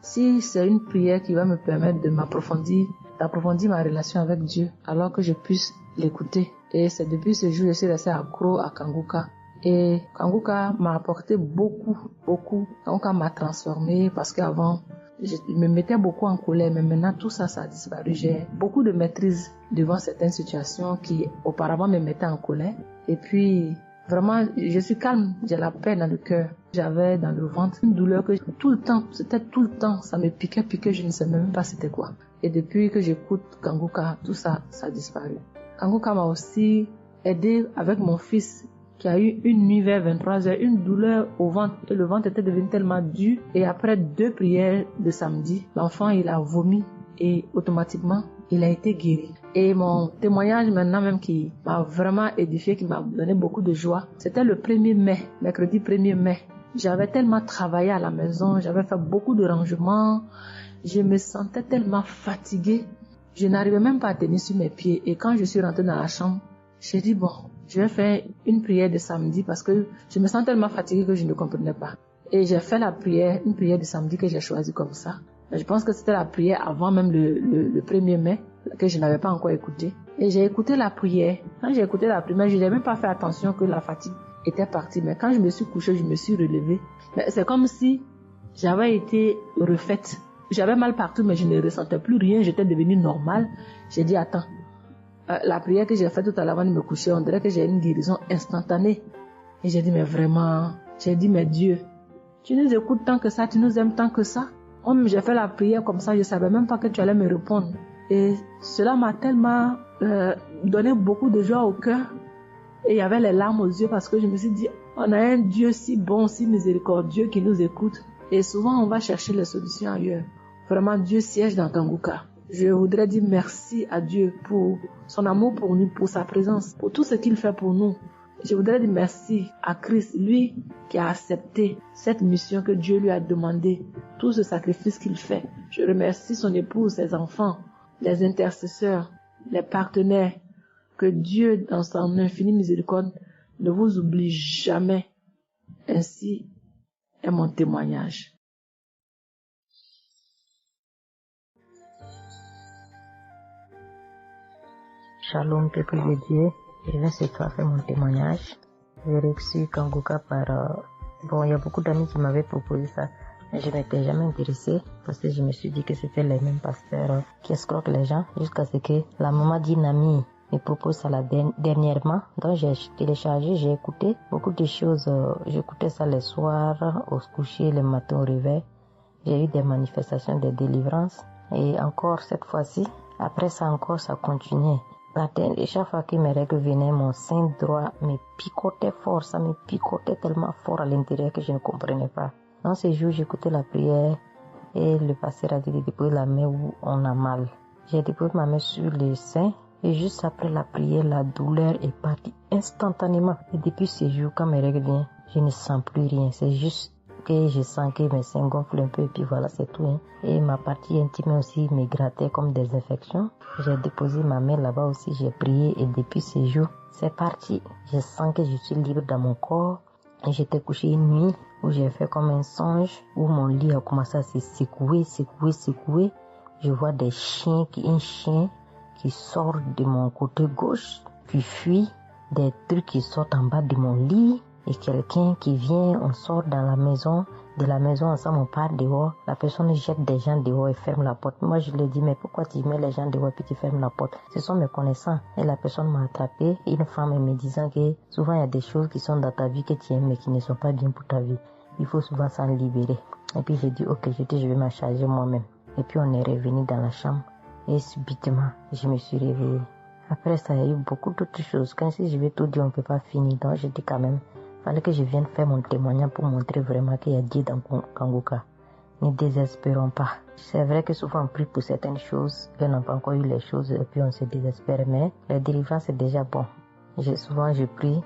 si c'est une prière qui va me permettre d'approfondir ma relation avec Dieu, alors que je puisse l'écouter. Et c'est depuis ce jour que je suis restée accro à Kanguka. Et Kanguka m'a apporté beaucoup. Kanguka m'a transformée parce qu'avant, je me mettais beaucoup en colère, mais maintenant tout ça a disparu. J'ai beaucoup de maîtrise devant certaines situations qui auparavant me mettaient en colère. Et puis, vraiment, je suis calme, j'ai la paix dans le cœur. J'avais dans le ventre une douleur que tout le temps, ça me piquait, je ne sais même pas c'était quoi. Et depuis que j'écoute Kanguka, tout ça a disparu. Kanguka m'a aussi aidé avec mon fils qui a eu une nuit vers 23h, une douleur au ventre. Et le ventre était devenu tellement dur. Et après 2 prières de samedi, l'enfant, il a vomi et automatiquement, il a été guéri. Et mon témoignage maintenant même qui m'a vraiment édifié, qui m'a donné beaucoup de joie, c'était le 1er mai, mercredi 1er mai. J'avais tellement travaillé à la maison, j'avais fait beaucoup de rangements, je me sentais tellement fatiguée, je n'arrivais même pas à tenir sur mes pieds. Et quand je suis rentrée dans la chambre, j'ai dit bon, je vais faire une prière de samedi parce que je me sens tellement fatiguée que je ne comprenais pas. Et j'ai fait une prière de samedi que j'ai choisie comme ça. Je pense que c'était la prière avant même le 1er mai que je n'avais pas encore écouté. Et j'ai écouté la prière. Quand j'ai écouté la prière, je n'ai même pas fait attention que la fatigue était partie. Mais quand je me suis couchée, je me suis relevée. Mais c'est comme si j'avais été refaite. J'avais mal partout, mais je ne ressentais plus rien. J'étais devenue normale. J'ai dit, attends, la prière que j'ai faite tout à l'heure avant de me coucher, on dirait que j'ai une guérison instantanée. Et j'ai dit, mais vraiment, mais Dieu, tu nous écoutes tant que ça, tu nous aimes tant que ça. Même j'ai fait la prière comme ça, je savais même pas que tu allais me répondre. Et cela m'a tellement donné beaucoup de joie au cœur. Et il y avait les larmes aux yeux parce que je me suis dit, on a un Dieu si bon, si miséricordieux qui nous écoute. Et souvent, on va chercher les solutions ailleurs. Vraiment, Dieu siège dans Kanguka. Je voudrais dire merci à Dieu pour son amour pour nous, pour sa présence, pour tout ce qu'il fait pour nous. Je voudrais dire merci à Christ, lui qui a accepté cette mission que Dieu lui a demandé, tout ce sacrifice qu'il fait. Je remercie son épouse, ses enfants, les intercesseurs, les partenaires. Que Dieu, dans son infinie miséricorde, ne vous oublie jamais. Ainsi est mon témoignage. Shalom, peuple de Dieu. Je viens cette fois faire mon témoignage. J'ai reçu Kanguka par... il y a beaucoup d'amis qui m'avaient proposé ça. Mais je m'étais jamais intéressée parce que je me suis dit que c'était les mêmes pasteurs qui escroquent les gens jusqu'à ce que la maman d'une amie me propose ça dernièrement. Donc j'ai téléchargé, j'ai écouté beaucoup de choses. J'écoutais ça les soirs, au coucher, le matin au réveil. J'ai eu des manifestations de délivrance. Et encore cette fois-ci, après ça encore, ça continuait. Et chaque fois que mes règles venaient, mon sein droit me picotait fort. Ça me picotait tellement fort à l'intérieur que je ne comprenais pas. Dans ces jours, j'écoutais la prière et le pasteur a dit de déposer la main où on a mal. J'ai déposé ma main sur le sein et juste après la prière, la douleur est partie instantanément. Et depuis ces jours, quand mes règles viennent, je ne sens plus rien. C'est juste que je sens que mes seins gonflent un peu et puis voilà, c'est tout. Et ma partie intime aussi me grattait comme des infections. J'ai déposé ma main là-bas aussi, j'ai prié et depuis ces jours, c'est parti. Je sens que je suis libre dans mon corps. Et j'étais couché une nuit où j'ai fait comme un songe, où mon lit a commencé à se secouer. Je vois un chien qui sort de mon côté gauche, puis fuit, des trucs qui sortent en bas de mon lit, et quelqu'un qui vient, on sort dans la maison, de la maison ensemble, on part dehors, la personne jette des gens dehors et ferme la porte. Moi, je lui dis, mais pourquoi tu mets les gens dehors et puis tu fermes la porte? Ce sont mes connaissants. Et la personne m'a attrapé, une femme me disant que souvent il y a des choses qui sont dans ta vie que tu aimes mais qui ne sont pas bien pour ta vie. Il faut souvent s'en libérer. Et puis j'ai dit, ok, je vais m'en charger moi-même. Et puis on est revenu dans la chambre et subitement, je me suis réveillée. Après ça, il y a eu beaucoup d'autres choses. Quand si je vais tout dire, on ne peut pas finir. Donc j'ai dit quand même, il fallait que je vienne faire mon témoignage pour montrer vraiment qu'il y a Dieu dans Kangoka. Ne désespérons pas. C'est vrai que souvent on prie pour certaines choses, et on n'a pas encore eu les choses, et puis on se désespère, mais la délivrance est déjà bon. Souvent je prie,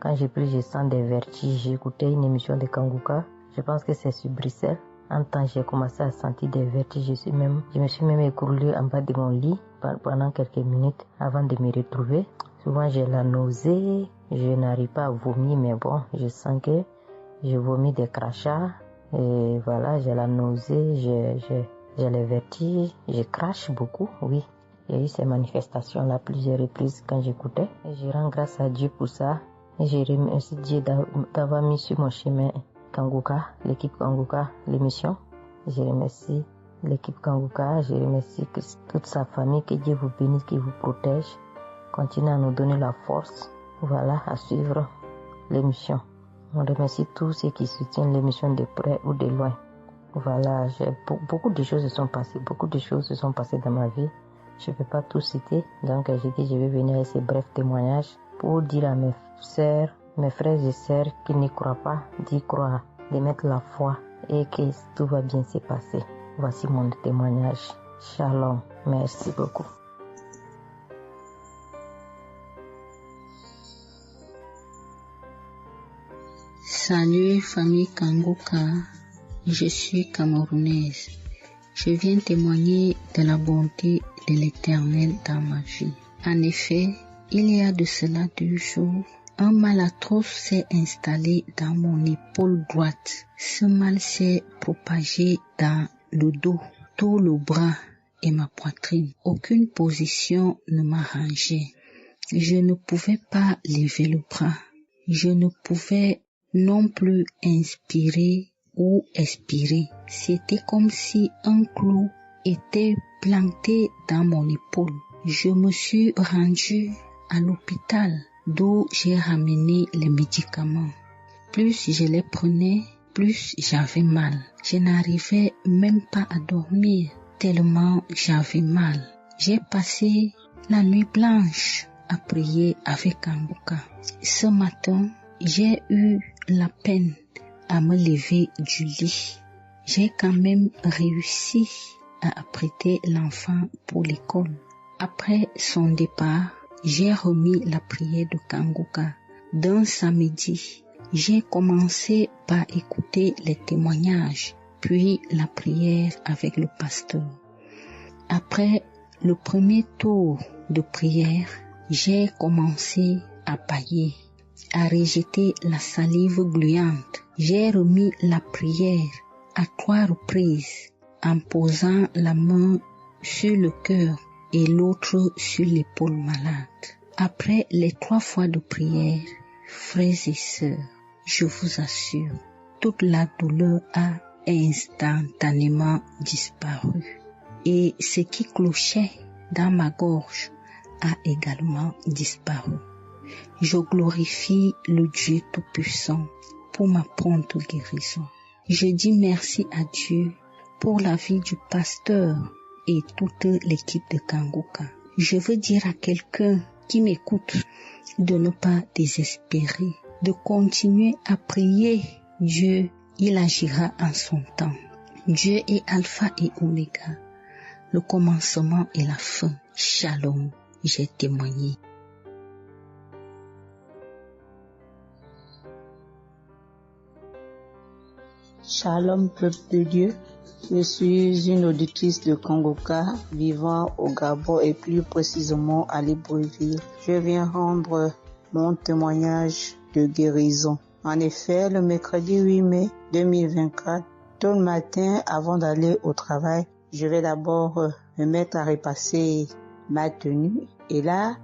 quand je prie, je sens des vertiges. J'ai écouté une émission de Kangoka, je pense que c'est sur Bruxelles. En temps, j'ai commencé à sentir des vertiges, je me suis même écroulée en bas de mon lit pendant quelques minutes avant de me retrouver. Souvent j'ai la nausée, je n'arrive pas à vomir, mais bon, je sens que je vomis des crachats, et voilà, j'ai la nausée, j'ai les vertiges, je crache beaucoup, oui. Il y a eu ces manifestations-là plusieurs reprises quand j'écoutais, et je rends grâce à Dieu pour ça, et je remercie Dieu d'avoir mis sur mon chemin Kangoka, l'équipe Kangoka, l'émission. Je remercie l'équipe Kangoka, je remercie toute sa famille, que Dieu vous bénisse, qu'il vous protège. Continuez à nous donner la force, voilà, à suivre l'émission. On remercie tous ceux qui soutiennent l'émission de près ou de loin. Voilà, beaucoup de choses se sont passées dans ma vie. Je ne peux pas tout citer, donc j'ai dit je vais venir avec ces brefs témoignages pour dire à mes sœurs, mes frères et sœurs qui n'y croient pas, d'y croire, de mettre la foi et que tout va bien se passer. Voici mon témoignage. Shalom, merci beaucoup. Salut famille Kangoka, je suis camerounaise. Je viens témoigner de la bonté de l'Éternel dans ma vie. En effet, il y a de cela 2 jours, un mal atroce s'est installé dans mon épaule droite. Ce mal s'est propagé dans le dos, tout le bras et ma poitrine. Aucune position ne m'arrangeait. Je ne pouvais pas lever le bras. Je ne pouvais non plus inspirer ou expirer. C'était comme si un clou était planté dans mon épaule. Je me suis rendue à l'hôpital d'où j'ai ramené les médicaments. Plus je les prenais, plus j'avais mal. Je n'arrivais même pas à dormir tellement j'avais mal. J'ai passé la nuit blanche à prier avec Kangoka. Ce matin, j'ai eu la peine à me lever du lit. J'ai quand même réussi à apprêter l'enfant pour l'école. Après son départ, j'ai remis la prière de Kangoka. D'un samedi, j'ai commencé par écouter les témoignages, puis la prière avec le pasteur. Après le premier tour de prière, j'ai commencé à bâiller, à rejeter la salive gluante. J'ai remis la prière à 3 reprises en posant la main sur le cœur et l'autre sur l'épaule malade. Après les 3 fois de prière, frères et sœurs, je vous assure, toute la douleur a instantanément disparu. Et ce qui clochait dans ma gorge a également disparu. Je glorifie le Dieu Tout-Puissant pour ma prompte guérison. Je dis merci à Dieu pour la vie du pasteur et toute l'équipe de Kangoka. Je veux dire à quelqu'un qui m'écoute de ne pas désespérer, de continuer à prier. Dieu, il agira en son temps. Dieu est Alpha et Oméga, le commencement et la fin. Shalom, j'ai témoigné. Shalom, peuple de Dieu. Je suis une auditrice de Kangoka vivant au Gabon et plus précisément à Libreville. Je viens rendre mon témoignage de guérison. En effet, le mercredi 8 mai 2024, tôt le matin, avant d'aller au travail, je vais d'abord me mettre à repasser ma tenue et là,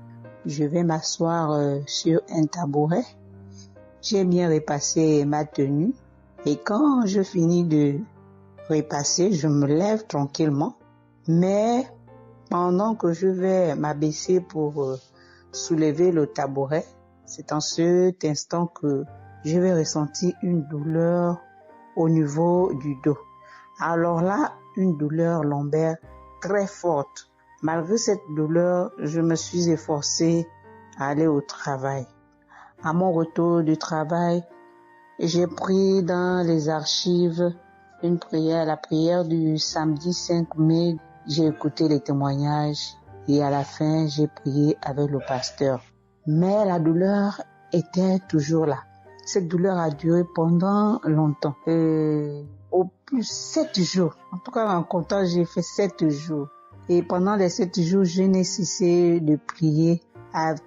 je vais m'asseoir sur un tabouret. J'ai bien repassé ma tenue et quand je finis de repasser, je me lève tranquillement. Mais pendant que je vais m'abaisser pour soulever le tabouret, c'est en cet instant que je vais ressentir une douleur au niveau du dos. Alors là, une douleur lombaire très forte. Malgré cette douleur, je me suis efforcée à aller au travail. À mon retour du travail, j'ai pris dans les archives une prière, la prière du samedi 5 mai. J'ai écouté les témoignages et à la fin, j'ai prié avec le pasteur. Mais la douleur était toujours là. Cette douleur a duré pendant longtemps. Au plus 7 jours. En tout cas, en comptant, j'ai fait 7 jours. Et pendant les 7 jours, je n'ai cessé de prier,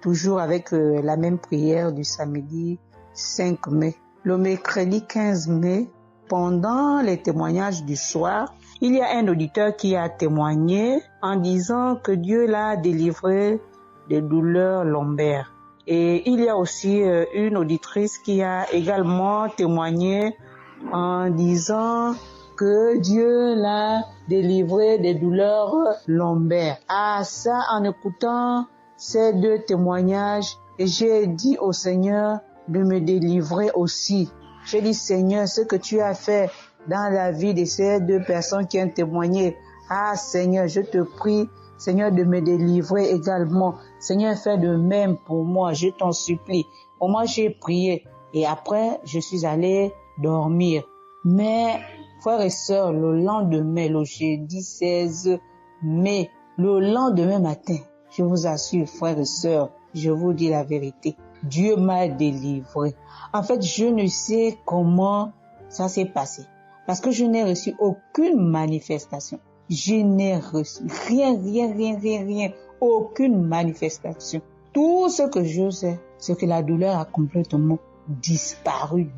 toujours avec la même prière du samedi 5 mai. Le mercredi 15 mai, pendant les témoignages du soir, il y a un auditeur qui a témoigné en disant que Dieu l'a délivré des douleurs lombaires. Et il y a aussi une auditrice qui a également témoigné en disant que Dieu l'a délivré des douleurs lombaires. Ah, ça, en écoutant ces 2 témoignages, j'ai dit au Seigneur de me délivrer aussi. J'ai dit, Seigneur, ce que tu as fait dans la vie de ces 2 personnes qui ont témoigné, ah Seigneur, je te prie, Seigneur, de me délivrer également. Seigneur, fais de même pour moi, je t'en supplie. Pour moi, j'ai prié et après, je suis allé dormir. Mais, frères et sœurs, le lendemain, le jeudi 16 mai, le lendemain matin, je vous assure, frères et sœurs, je vous dis la vérité, Dieu m'a délivré. En fait, je ne sais comment ça s'est passé. Parce que je n'ai reçu aucune manifestation. Je n'ai reçu rien, aucune manifestation. Tout ce que je sais, c'est que la douleur a complètement disparu.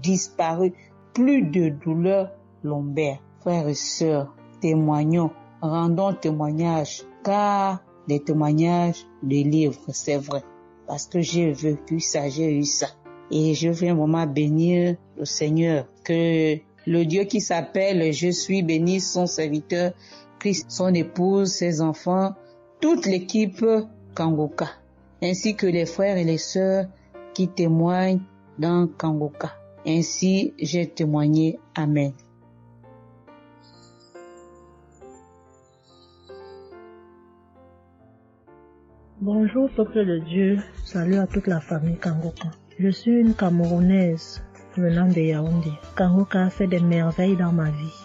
Plus de douleur lombaire. Frères et sœurs, témoignons, rendons témoignage, car les témoignages délivrent, c'est vrai. Parce que j'ai vécu ça, j'ai eu ça. Et je veux un moment bénir le Seigneur, que le Dieu qui s'appelle Je suis béni, son serviteur, Christ, son épouse, ses enfants, toute l'équipe Kangoka, ainsi que les frères et les sœurs qui témoignent dans Kangoka. Ainsi, j'ai témoigné. Amen. Bonjour, peuple de Dieu. Salut à toute la famille Kangoka. Je suis une Camerounaise venant de Yaoundé. Kangoka a fait des merveilles dans ma vie.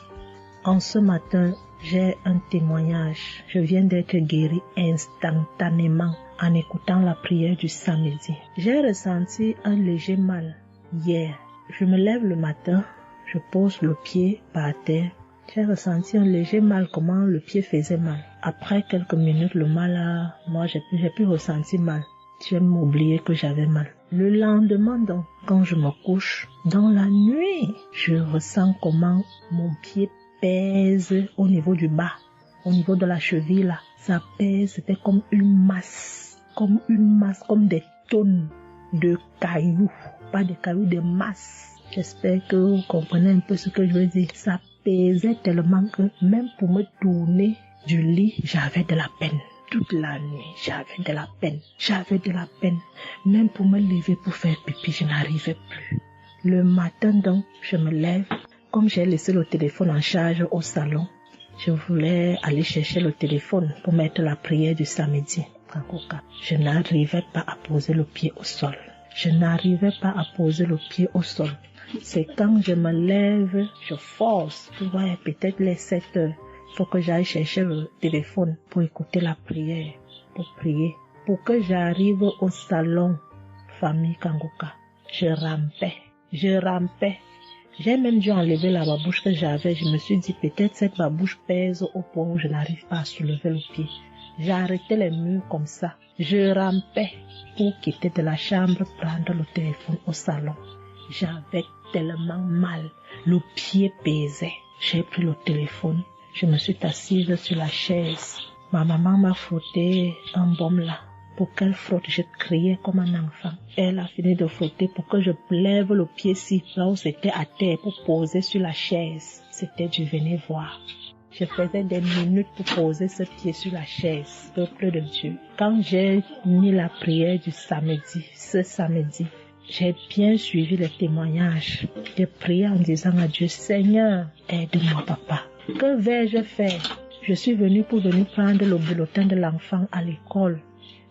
En ce matin, j'ai un témoignage. Je viens d'être guérie instantanément en écoutant la prière du samedi. J'ai ressenti un léger mal hier. Je me lève le matin, je pose le pied par terre. J'ai ressenti un léger mal, comment le pied faisait mal. Après quelques minutes, le mal j'ai pu ressentir mal. J'ai même oublié que j'avais mal. Le lendemain donc, quand je me couche, dans la nuit, je ressens comment mon pied pèse au niveau du bas, au niveau de la cheville là. Ça pèse, c'était comme une masse, comme des tonnes de cailloux. Pas des cailloux, des masses. J'espère que vous comprenez un peu ce que je veux dire. Ça pesait tellement que même pour me tourner du lit, j'avais de la peine. Toute la nuit, j'avais de la peine. Même pour me lever pour faire pipi, je n'arrivais plus. Le matin donc, je me lève. Comme j'ai laissé le téléphone en charge au salon, je voulais aller chercher le téléphone pour mettre la prière du samedi. Je n'arrivais pas à poser le pied au sol. C'est quand je me lève, je force. Tu vois, peut-être les 7 heures. Il faut que j'aille chercher le téléphone pour écouter la prière, pour prier. Pour que j'arrive au salon, famille Kangoka, je rampais. J'ai même dû enlever la babouche que j'avais. Je me suis dit, peut-être cette babouche pèse au point où je n'arrive pas à soulever le pied. J'ai arrêté les murs comme ça. Je rampais pour quitter de la chambre, prendre le téléphone au salon. J'avais tellement mal. Le pied pesait. J'ai pris le téléphone. Je me suis assise sur la chaise Ma maman m'a frotté un baume là. Pour qu'elle frotte, je criais comme un enfant. Elle a fini de frotter pour que je lève le pied-ci, là où c'était à terre, pour poser sur la chaise. C'était du venez voir. Je faisais des minutes pour poser ce pied sur la chaise, peuple de Dieu. Quand j'ai mis la prière du samedi, ce samedi, j'ai bien suivi les témoignages. J'ai prié en disant à Dieu, Seigneur, aide-moi papa. Que vais-je faire? Je suis venue pour venir prendre le bulletin de l'enfant à l'école.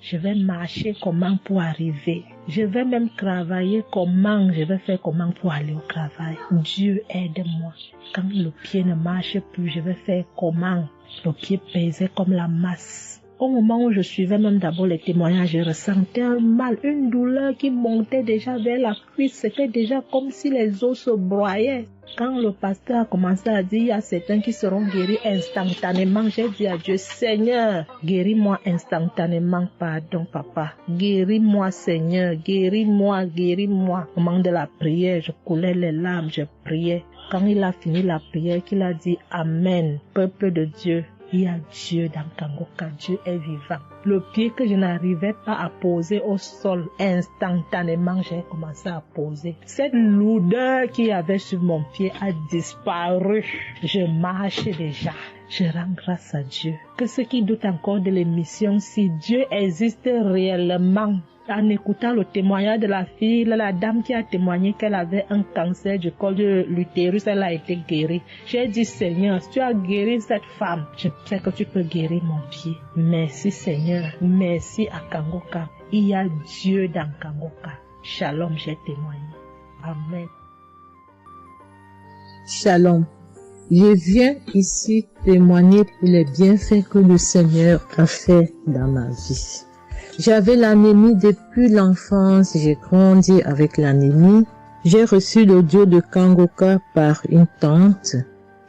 Je vais marcher comment pour arriver. Je vais même travailler comment. Je vais faire comment pour aller au travail. Dieu aide-moi. Quand le pied ne marche plus, je vais faire comment? Le pied pesait comme la masse. Au moment où je suivais même d'abord les témoignages, je ressentais un mal, une douleur qui montait déjà vers la cuisse. C'était déjà comme si les os se broyaient. Quand le pasteur a commencé à dire, il y a certains qui seront guéris instantanément, j'ai dit à Dieu, Seigneur, guéris-moi instantanément, pardon papa. Guéris-moi Seigneur, guéris-moi, guéris-moi. Au moment de la prière, je coulais les larmes, je priais. Quand il a fini la prière, qu'il a dit Amen, peuple de Dieu. Il y a Dieu dans Kangoka, Dieu est vivant. Le pied que je n'arrivais pas à poser au sol, instantanément j'ai commencé à poser. Cette lourdeur qu'il y avait sur mon pied a disparu. Je marche déjà. Je rends grâce à Dieu. Que ceux qui doutent encore de l'émission, si Dieu existe réellement, en écoutant le témoignage de la fille, la dame qui a témoigné qu'elle avait un cancer du col de l'utérus, elle a été guérie. J'ai dit, Seigneur, si tu as guéri cette femme, je sais que tu peux guérir mon pied. Merci Seigneur, merci à Kangoka. Il y a Dieu dans Kangoka. Shalom, j'ai témoigné. Amen. Shalom. Je viens ici témoigner pour les bienfaits que le Seigneur a fait dans ma vie. J'avais l'anémie depuis l'enfance, j'ai grandi avec l'anémie. J'ai reçu l'audio de Kangoka par une tante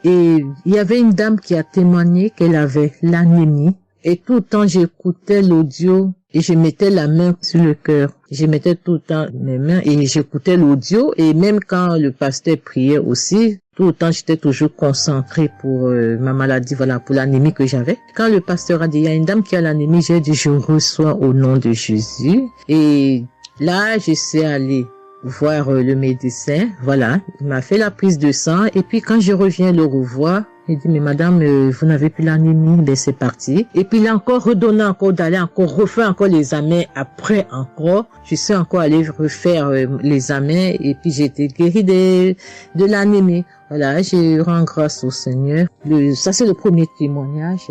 et il y avait une dame qui a témoigné qu'elle avait l'anémie. Et tout le temps j'écoutais l'audio et je mettais la main sur le cœur. Je mettais tout le temps mes mains et j'écoutais l'audio et même quand le pasteur priait aussi, tout le temps j'étais toujours concentrée pour ma maladie, voilà, pour l'anémie que j'avais. Quand le pasteur a dit, il y a une dame qui a l'anémie, j'ai dit, je reçois au nom de Jésus. Et là, je suis allée voir le médecin, voilà, il m'a fait la prise de sang et puis quand je reviens le revoir, il dit, mais madame, vous n'avez plus l'anémie, ben c'est parti. Et puis il a encore redonné encore d'aller encore refaire encore les examens après encore. Je suis encore allée refaire les examens et puis j'ai été guérie de l'anémie. Voilà, je rends grâce au Seigneur. Ça c'est le premier témoignage.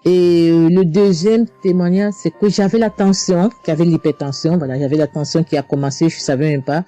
Et le deuxième témoignage, c'est que j'avais la tension, j'avais l'hypertension, voilà, j'avais la tension qui a commencé, je savais même pas,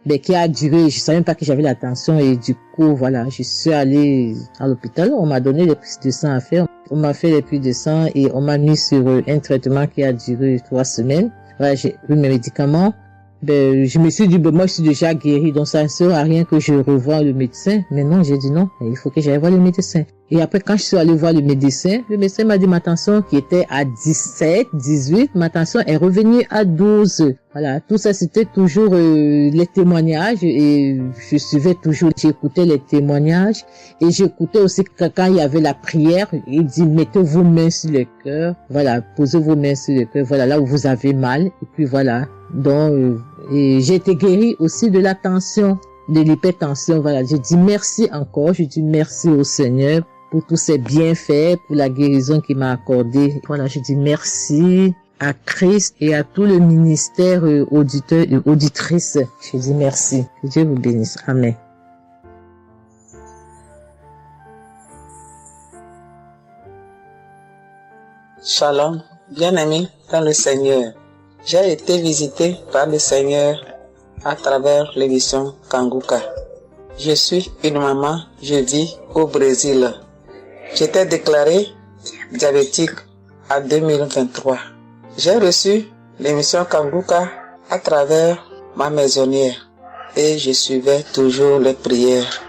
mais qui a duré, je savais même pas que j'avais la tension et du coup, voilà, je suis allée à l'hôpital, on m'a donné les prises de sang à faire, on m'a fait les prises de sang et on m'a mis sur un traitement qui a duré 3 semaines. Voilà, j'ai eu mes médicaments. Ben, je me suis dit, ben, moi, je suis déjà guérie, donc ça ne sert à rien que je revoie le médecin. Mais non, j'ai dit non, il faut que j'aille voir le médecin. Et après, quand je suis allée voir le médecin m'a dit ma tension qui était à 17, 18, ma tension est revenue à 12. Voilà, tout ça, c'était toujours les témoignages et je suivais toujours, j'écoutais les témoignages et j'écoutais aussi que quand il y avait la prière, il dit, mettez vos mains sur le cœur, voilà, posez vos mains sur le cœur, voilà, là où vous avez mal, et puis voilà. Donc, et j'ai été guérie aussi de la tension, de l'hypertension, voilà. Je dis merci encore, je dis merci au Seigneur pour tous ses bienfaits, pour la guérison qu'il m'a accordée. Voilà, je dis merci à Christ et à tout le ministère auditeur et auditrice. Je dis merci. Que Dieu vous bénisse. Amen. Shalom, bien-aimé dans le Seigneur. J'ai été visité par le Seigneur à travers l'émission Kangoka. Je suis une maman, je vis au Brésil. J'étais déclarée diabétique en 2023. J'ai reçu l'émission Kangoka à travers ma maisonnière et je suivais toujours les prières.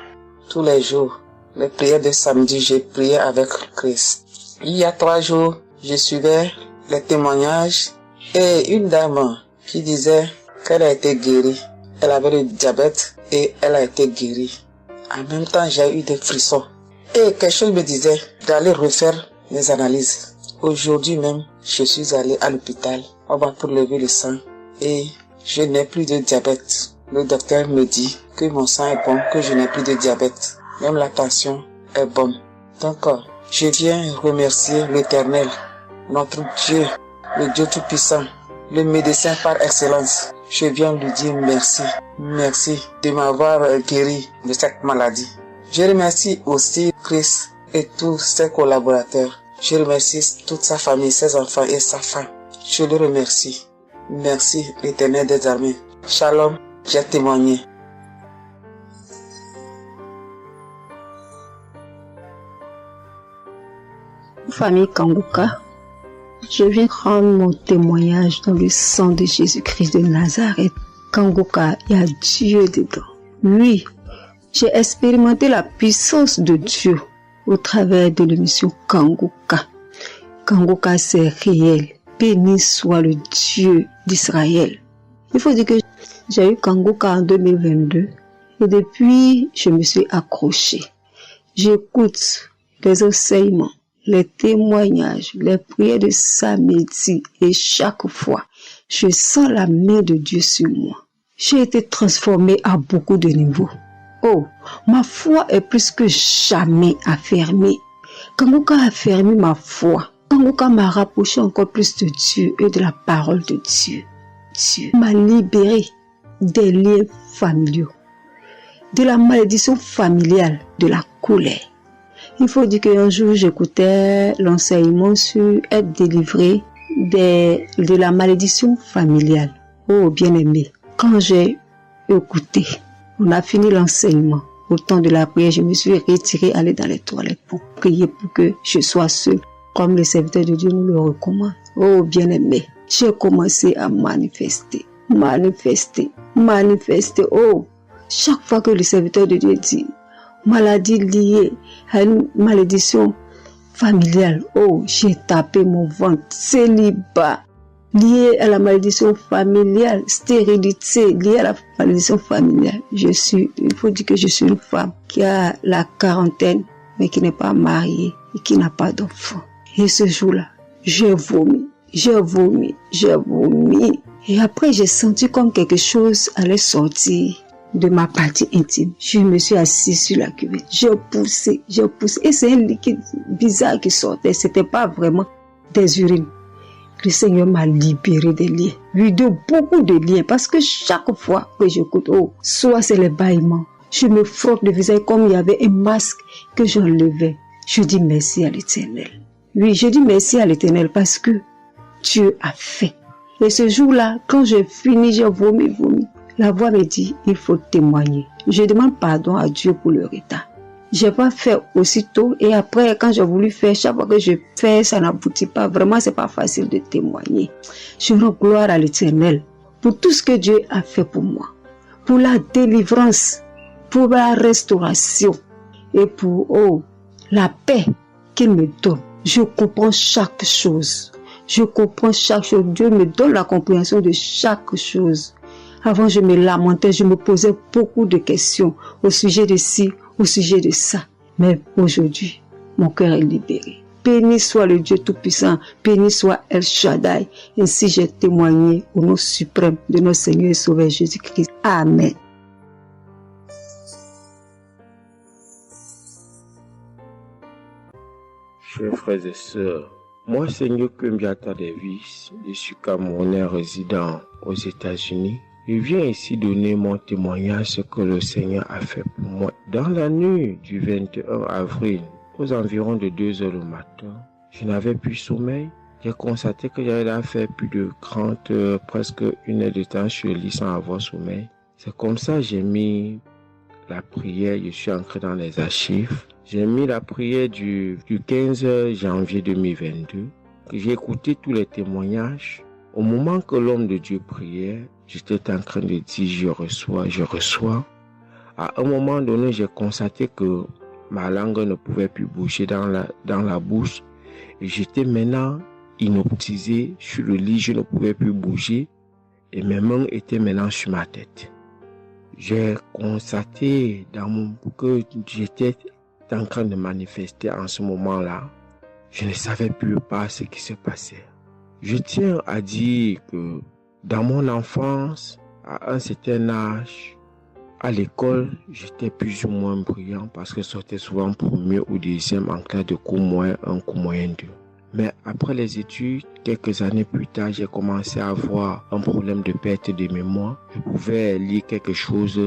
Tous les jours, les prières de samedi, j'ai prié avec Christ. Il y a 3 jours, je suivais les témoignages et une dame qui disait qu'elle a été guérie. Elle avait le diabète et elle a été guérie. En même temps, j'ai eu des frissons. Et quelque chose me disait d'aller refaire mes analyses. Aujourd'hui même, je suis allé à l'hôpital pour lever le sang et je n'ai plus de diabète. Le docteur me dit que mon sang est bon, que je n'ai plus de diabète. Même la tension est bonne. Donc, je viens remercier l'Éternel, notre Dieu, le Dieu Tout-Puissant, le médecin par excellence. Je viens lui dire merci. Merci de m'avoir guéri de cette maladie. Je remercie aussi Chris et tous ses collaborateurs. Je remercie toute sa famille, ses enfants et sa femme. Je le remercie. Merci l'Éternel des armées. Shalom, j'ai témoigné. Famille Kanguka, je viens rendre mon témoignage dans le sang de Jésus-Christ de Nazareth. Kanguka, il y a Dieu dedans. Oui, j'ai expérimenté la puissance de Dieu au travers de l'émission Kanguka. Kanguka, c'est réel. Béni soit le Dieu d'Israël. Il faut dire que j'ai eu Kanguka en 2022 et depuis, je me suis accrochée. J'écoute les enseignements, les témoignages, les prières de samedi et chaque fois, je sens la main de Dieu sur moi. J'ai été transformée à beaucoup de niveaux. Oh, ma foi est plus que jamais affermie. Kanguka a affermi ma foi. Kanguka m'a rapproché encore plus de Dieu et de la parole de Dieu. Dieu m'a libéré des liens familiaux, de la malédiction familiale, de la colère. Il faut dire qu'un jour, j'écoutais l'enseignement sur être délivré de la malédiction familiale. Oh, bien-aimé, quand j'ai écouté, on a fini l'enseignement. Au temps de la prière, je me suis retirée, aller dans les toilettes pour prier pour que je sois seule, comme le serviteur de Dieu nous le recommande. Oh, bien-aimé, j'ai commencé à manifester. Oh, chaque fois que le serviteur de Dieu dit maladie liée à une malédiction familiale, oh, j'ai tapé mon ventre. Célibat lié à la malédiction familiale, stérilité liée à la malédiction familiale. Il faut dire que je suis une femme qui a la quarantaine, mais qui n'est pas mariée et qui n'a pas d'enfant. Et ce jour-là, j'ai vomi. Et après, j'ai senti comme quelque chose allait sortir de ma partie intime. Je me suis assise sur la cuvette. J'ai poussé. Et c'est un liquide bizarre qui sortait. C'était pas vraiment des urines. Le Seigneur m'a libéré des liens. Oui, de beaucoup de liens. Parce que chaque fois que j'écoute, oh, soit c'est les bâillements. Je me frotte le visage comme il y avait un masque que j'enlevais. Je dis merci à l'Éternel. Oui, je dis merci à l'Éternel parce que Dieu a fait. Et ce jour-là, quand j'ai fini, j'ai vomi. La voix me dit, il faut témoigner. Je demande pardon à Dieu pour le retard. J'ai pas fait aussitôt et après, quand j'ai voulu faire, chaque fois que je fais, ça n'aboutit pas. Vraiment, c'est pas facile de témoigner. Je rends gloire à l'Éternel pour tout ce que Dieu a fait pour moi. Pour la délivrance, pour la restauration et pour, la paix qu'il me donne. Je comprends chaque chose. Dieu me donne la compréhension de chaque chose. Avant, je me lamentais, je me posais beaucoup de questions au sujet de ci, au sujet de ça. Mais aujourd'hui, mon cœur est libéré. Béni soit le Dieu Tout-Puissant, béni soit El Shaddai. Ainsi j'ai témoigné au nom suprême de notre Seigneur et Sauveur Jésus-Christ. Amen. Chers frères et sœurs, moi, Seigneur Kumbiata Davis, je suis Camerounais résident aux États-Unis. Je viens ici donner mon témoignage ce que le Seigneur a fait pour moi. Dans la nuit du 21 avril, aux environs de 2 heures du matin, je n'avais plus sommeil. J'ai constaté que j'avais fait plus de 30 heures, presque 1 heure de temps sur le lit sans avoir sommeil. C'est comme ça que j'ai mis la prière, je suis entré dans les archives. J'ai mis la prière du 15 janvier 2022. J'ai écouté tous les témoignages. Au moment que l'homme de Dieu priait, j'étais en train de dire je reçois. À un moment donné, j'ai constaté que ma langue ne pouvait plus bouger dans la bouche. Et j'étais maintenant hypnotisé sur le lit, je ne pouvais plus bouger. Et mes mains étaient maintenant sur ma tête. J'ai constaté que j'étais en train de manifester en ce moment-là Je ne savais plus pas ce qui se passait. Je tiens à dire que dans mon enfance, à un certain âge, à l'école, j'étais plus ou moins brillant parce que je sortais souvent premier ou deuxième en classe de cours moyen 1, cours moyen 2. Mais après les études, quelques années plus tard, j'ai commencé à avoir un problème de perte de mémoire. Je pouvais lire quelque chose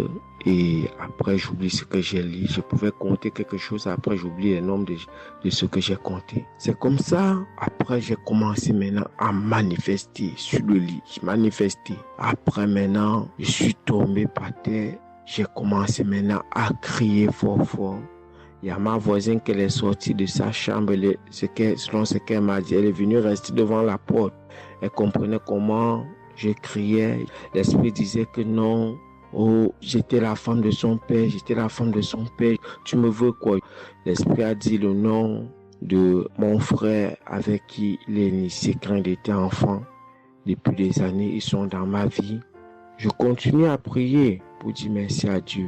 et après j'oublie ce que j'ai lu. Je pouvais compter quelque chose, après j'oublie le nombre de ce que j'ai compté. C'est comme ça, après j'ai commencé maintenant à manifester sur le lit. Je manifestais. Après maintenant, je suis tombé par terre. J'ai commencé maintenant à crier fort fort. Il y a ma voisine qui est sortie de sa chambre, selon ce qu'elle m'a dit, elle est venue rester devant la porte. Elle comprenait comment je criais. L'esprit disait que non, oh, j'étais la femme de son père, tu me veux quoi? L'esprit a dit le nom de mon frère avec qui il est initié quand il était enfant. Depuis des années, ils sont dans ma vie. Je continue à prier pour dire merci à Dieu.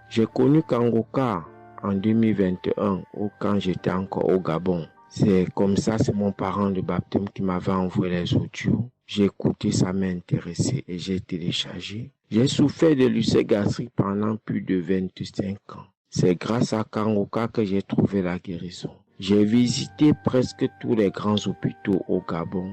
J'ai connu Kangoka en 2021, quand j'étais encore au Gabon. C'est comme ça, c'est mon parent de baptême qui m'avait envoyé les audios. J'ai écouté, ça m'a intéressé et j'ai téléchargé. J'ai souffert de l'ulcère gastrique pendant plus de 25 ans. C'est grâce à Kangoka que j'ai trouvé la guérison. J'ai visité presque tous les grands hôpitaux au Gabon,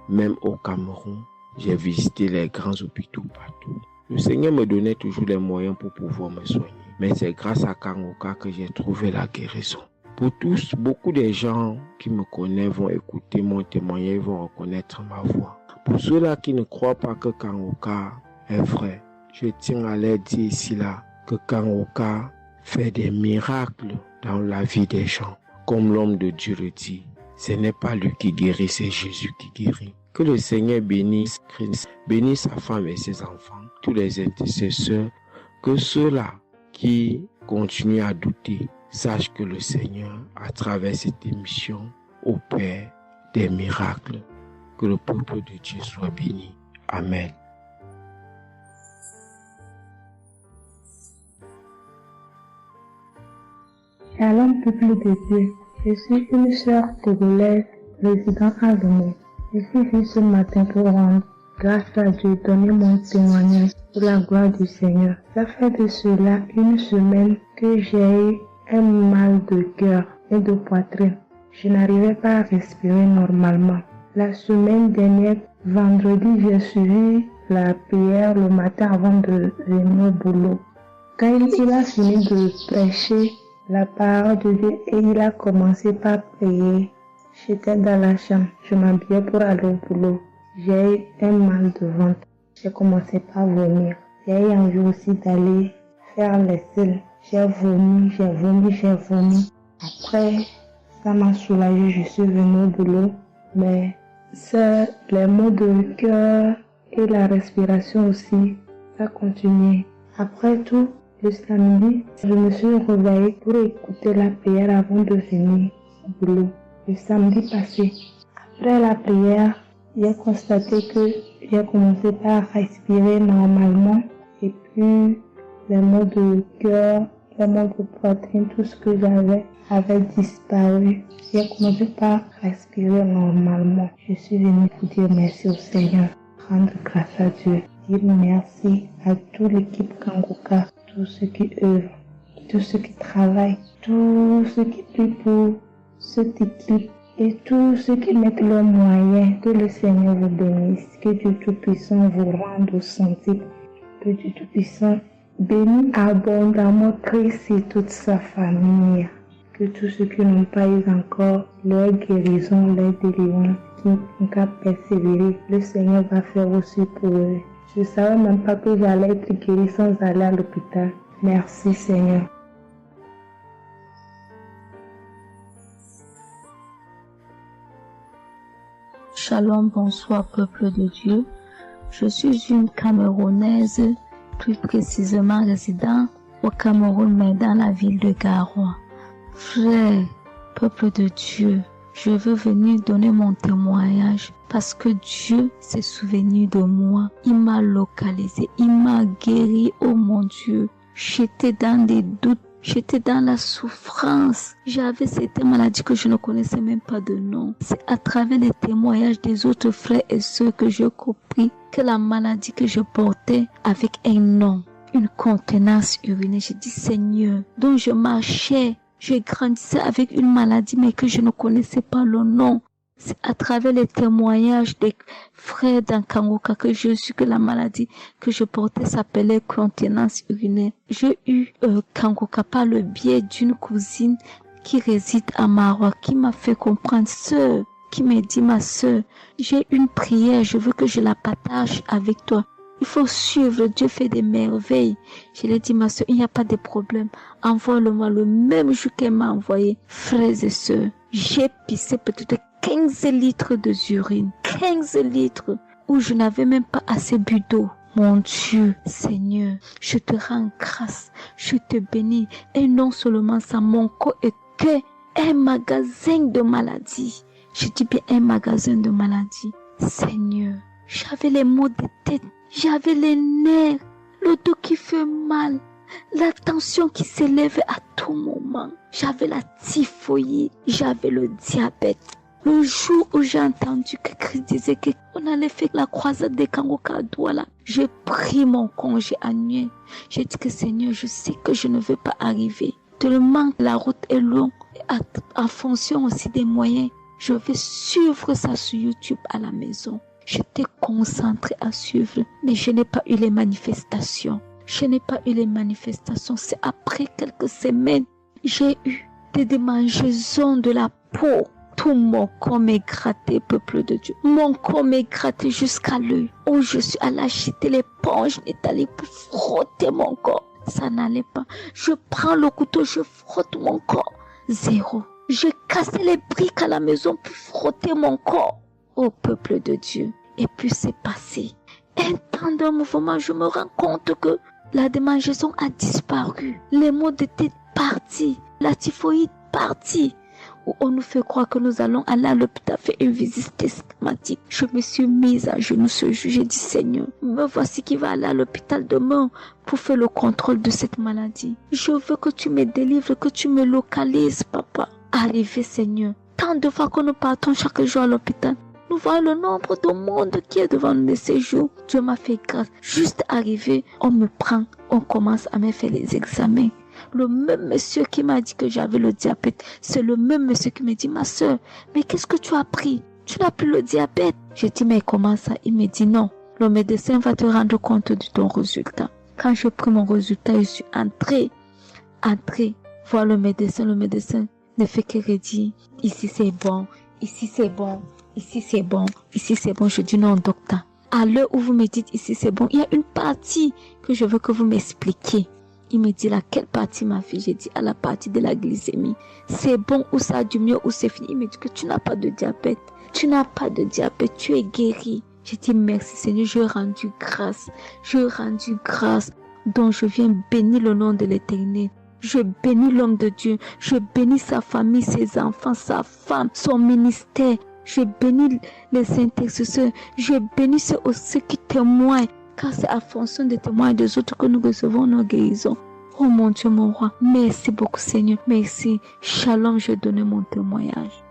même au Cameroun. J'ai visité les grands hôpitaux partout. Le Seigneur me donnait toujours les moyens pour pouvoir me soigner. Mais c'est grâce à Kangoka que j'ai trouvé la guérison. Pour tous, beaucoup de gens qui me connaissent vont écouter mon témoignage, vont reconnaître ma voix. Pour ceux-là qui ne croient pas que Kangoka est vrai, je tiens à leur dire ici là que Kangoka fait des miracles dans la vie des gens. Comme l'homme de Dieu le dit, ce n'est pas lui qui guérit, c'est Jésus qui guérit. Que le Seigneur bénisse Christ, bénisse sa femme et ses enfants, tous les intercesseurs, que ceux-là qui continuent à douter sachent que le Seigneur, à travers cette émission, opère des miracles. Que le peuple de Dieu soit béni. Amen. Shalom, peuple de Dieu. Je suis une sœur togolaise résidant à Lomé. Je suis venue ce matin pour rendre grâce à Dieu, donner mon témoignage pour la gloire du Seigneur. Ça fait de cela une semaine que j'ai eu un mal de cœur et de poitrine. Je n'arrivais pas à respirer normalement. La semaine dernière, vendredi, j'ai suivi la prière le matin avant de venir au boulot. Quand il a fini de prêcher la parole de Dieu et il a commencé par prier, j'étais dans la chambre, je m'habillais pour aller au boulot. J'ai eu un mal de ventre. J'ai commencé par vomir. J'ai eu envie aussi d'aller faire les selles. J'ai vomi. Après, ça m'a soulagé, je suis venue au boulot. Mais c'est les maux de cœur et la respiration aussi, ça continuait. Après tout, le samedi, je me suis réveillée pour écouter la prière avant de venir au boulot. Le samedi passé, après la prière, j'ai constaté que j'ai commencé par respirer normalement et puis les maux de cœur, les maux de poitrine, tout ce que j'avais avait disparu. J'ai commencé par respirer normalement. Je suis venue pour dire merci au Seigneur, rendre grâce à Dieu, dire merci à toute l'équipe Kangoka, tous ceux qui œuvrent, tous ceux qui travaillent, tous ceux qui prient pour cette équipe et tous ceux qui mettent leurs moyens. Que le Seigneur vous bénisse, que Dieu Tout-Puissant vous rende santé, que Dieu Tout-Puissant bénisse abondamment Christ et toute sa famille. Que tous ceux qui n'ont pas eu encore leur guérison, leur délivrance, qui n'ont qu'à persévérer, le Seigneur va faire aussi pour eux. Je ne savais même pas que j'allais être guérie sans aller à l'hôpital. Merci Seigneur. Shalom, bonsoir peuple de Dieu. Je suis une Camerounaise, plus précisément résident au Cameroun, mais dans la ville de Garoua. Frère, peuple de Dieu, je veux venir donner mon témoignage parce que Dieu s'est souvenu de moi. Il m'a localisé, il m'a guéri, oh mon Dieu. J'étais dans des doutes J'étais dans la souffrance. J'avais cette maladie que je ne connaissais même pas de nom. C'est à travers les témoignages des autres frères et sœurs que j'ai compris que la maladie que je portais avec un nom, une contenance urinaire. J'ai dit Seigneur, dont je marchais, je grandissais avec une maladie mais que je ne connaissais pas le nom. C'est à travers les témoignages des frères d'Ankangoka que je su que la maladie que je portais s'appelait contenance urinaire. J'ai eu Kangoka par le biais d'une cousine qui réside à Maroc, qui m'a fait comprendre, sœur, qui m'a dit, ma sœur, j'ai une prière, je veux que je la partage avec toi. Il faut suivre, Dieu fait des merveilles. Je lui ai dit, ma sœur, il n'y a pas de problème. Envoie-le-moi le même jour qu'elle m'a envoyé. Frères et sœurs, j'ai pissé peut-être 15 litres d'urine. 15 litres où je n'avais même pas assez bu d'eau. Mon Dieu, Seigneur, je te rends grâce. Je te bénis. Et non seulement ça, mon corps est un magasin de maladies. Je dis bien un magasin de maladies. Seigneur, j'avais les maux de tête. J'avais les nerfs, le dos qui fait mal, la tension qui s'élève à tout moment. J'avais la typhoïde, j'avais le diabète. Le jour où j'ai entendu que Christ disait qu'on allait faire la croisade des Kangoka à Douala, j'ai pris mon congé annuel. J'ai dit que Seigneur, je sais que je ne veux pas arriver. Tellement la route est longue, en fonction aussi des moyens. Je vais suivre ça sur YouTube à la maison. J'étais concentrée à suivre, mais je n'ai pas eu les manifestations. C'est après quelques semaines, j'ai eu des démangeaisons de la peau. Tout mon corps m'est gratté, peuple de Dieu. Mon corps m'est gratté jusqu'à l'œil. Oh, je suis allée acheter l'éponge, allée pour frotter mon corps. Ça n'allait pas. Je prends le couteau, je frotte mon corps. Zéro. J'ai cassé les briques à la maison pour frotter mon corps. Au peuple de Dieu. Et puis c'est passé. Un temps de mouvement, je me rends compte que la démangeaison a disparu. Les maux de tête partis. La typhoïde partie. Où on nous fait croire que nous allons aller à l'hôpital faire une visite systématique. Je me suis mise à genoux ce jour. J'ai dit Seigneur, me voici qui va aller à l'hôpital demain pour faire le contrôle de cette maladie. Je veux que tu me délivres, que tu me localises, papa. Arrivé Seigneur. Tant de fois que nous partons chaque jour à l'hôpital. Nous voyons le nombre de monde qui est devant nous de ces jours. Dieu m'a fait grâce. Juste arrivé, on me prend, on commence à me faire les examens. Le même monsieur qui m'a dit que j'avais le diabète, c'est le même monsieur qui me dit, ma soeur, mais qu'est-ce que tu as pris? Tu n'as plus le diabète. J'ai dit, mais comment ça? Il me dit, non, le médecin va te rendre compte de ton résultat. Quand j'ai pris mon résultat, je suis entrée voir le médecin ne fait que redire, ici c'est bon, ici c'est bon. Ici c'est bon, ici c'est bon. Je dis non docteur. À l'heure où vous me dites ici c'est bon, il y a une partie que je veux que vous m'expliquiez. Il me dit laquelle partie ma fille? J'ai dit à la partie de la glycémie. C'est bon ou ça a du mieux ou c'est fini? Il me dit que tu n'as pas de diabète. Tu n'as pas de diabète, tu es guéri. J'ai dit merci Seigneur, je rendu grâce. Donc je viens bénir le nom de l'Éternel. Je bénis l'homme de Dieu. Je bénis sa famille, ses enfants, sa femme, son ministère. Je bénis les intercesseurs. Je bénis ceux aussi qui témoignent. Car c'est à fonction des témoins des autres que nous recevons nos guérisons. Oh mon Dieu, mon roi. Merci beaucoup Seigneur. Merci. Shalom, je donne mon témoignage.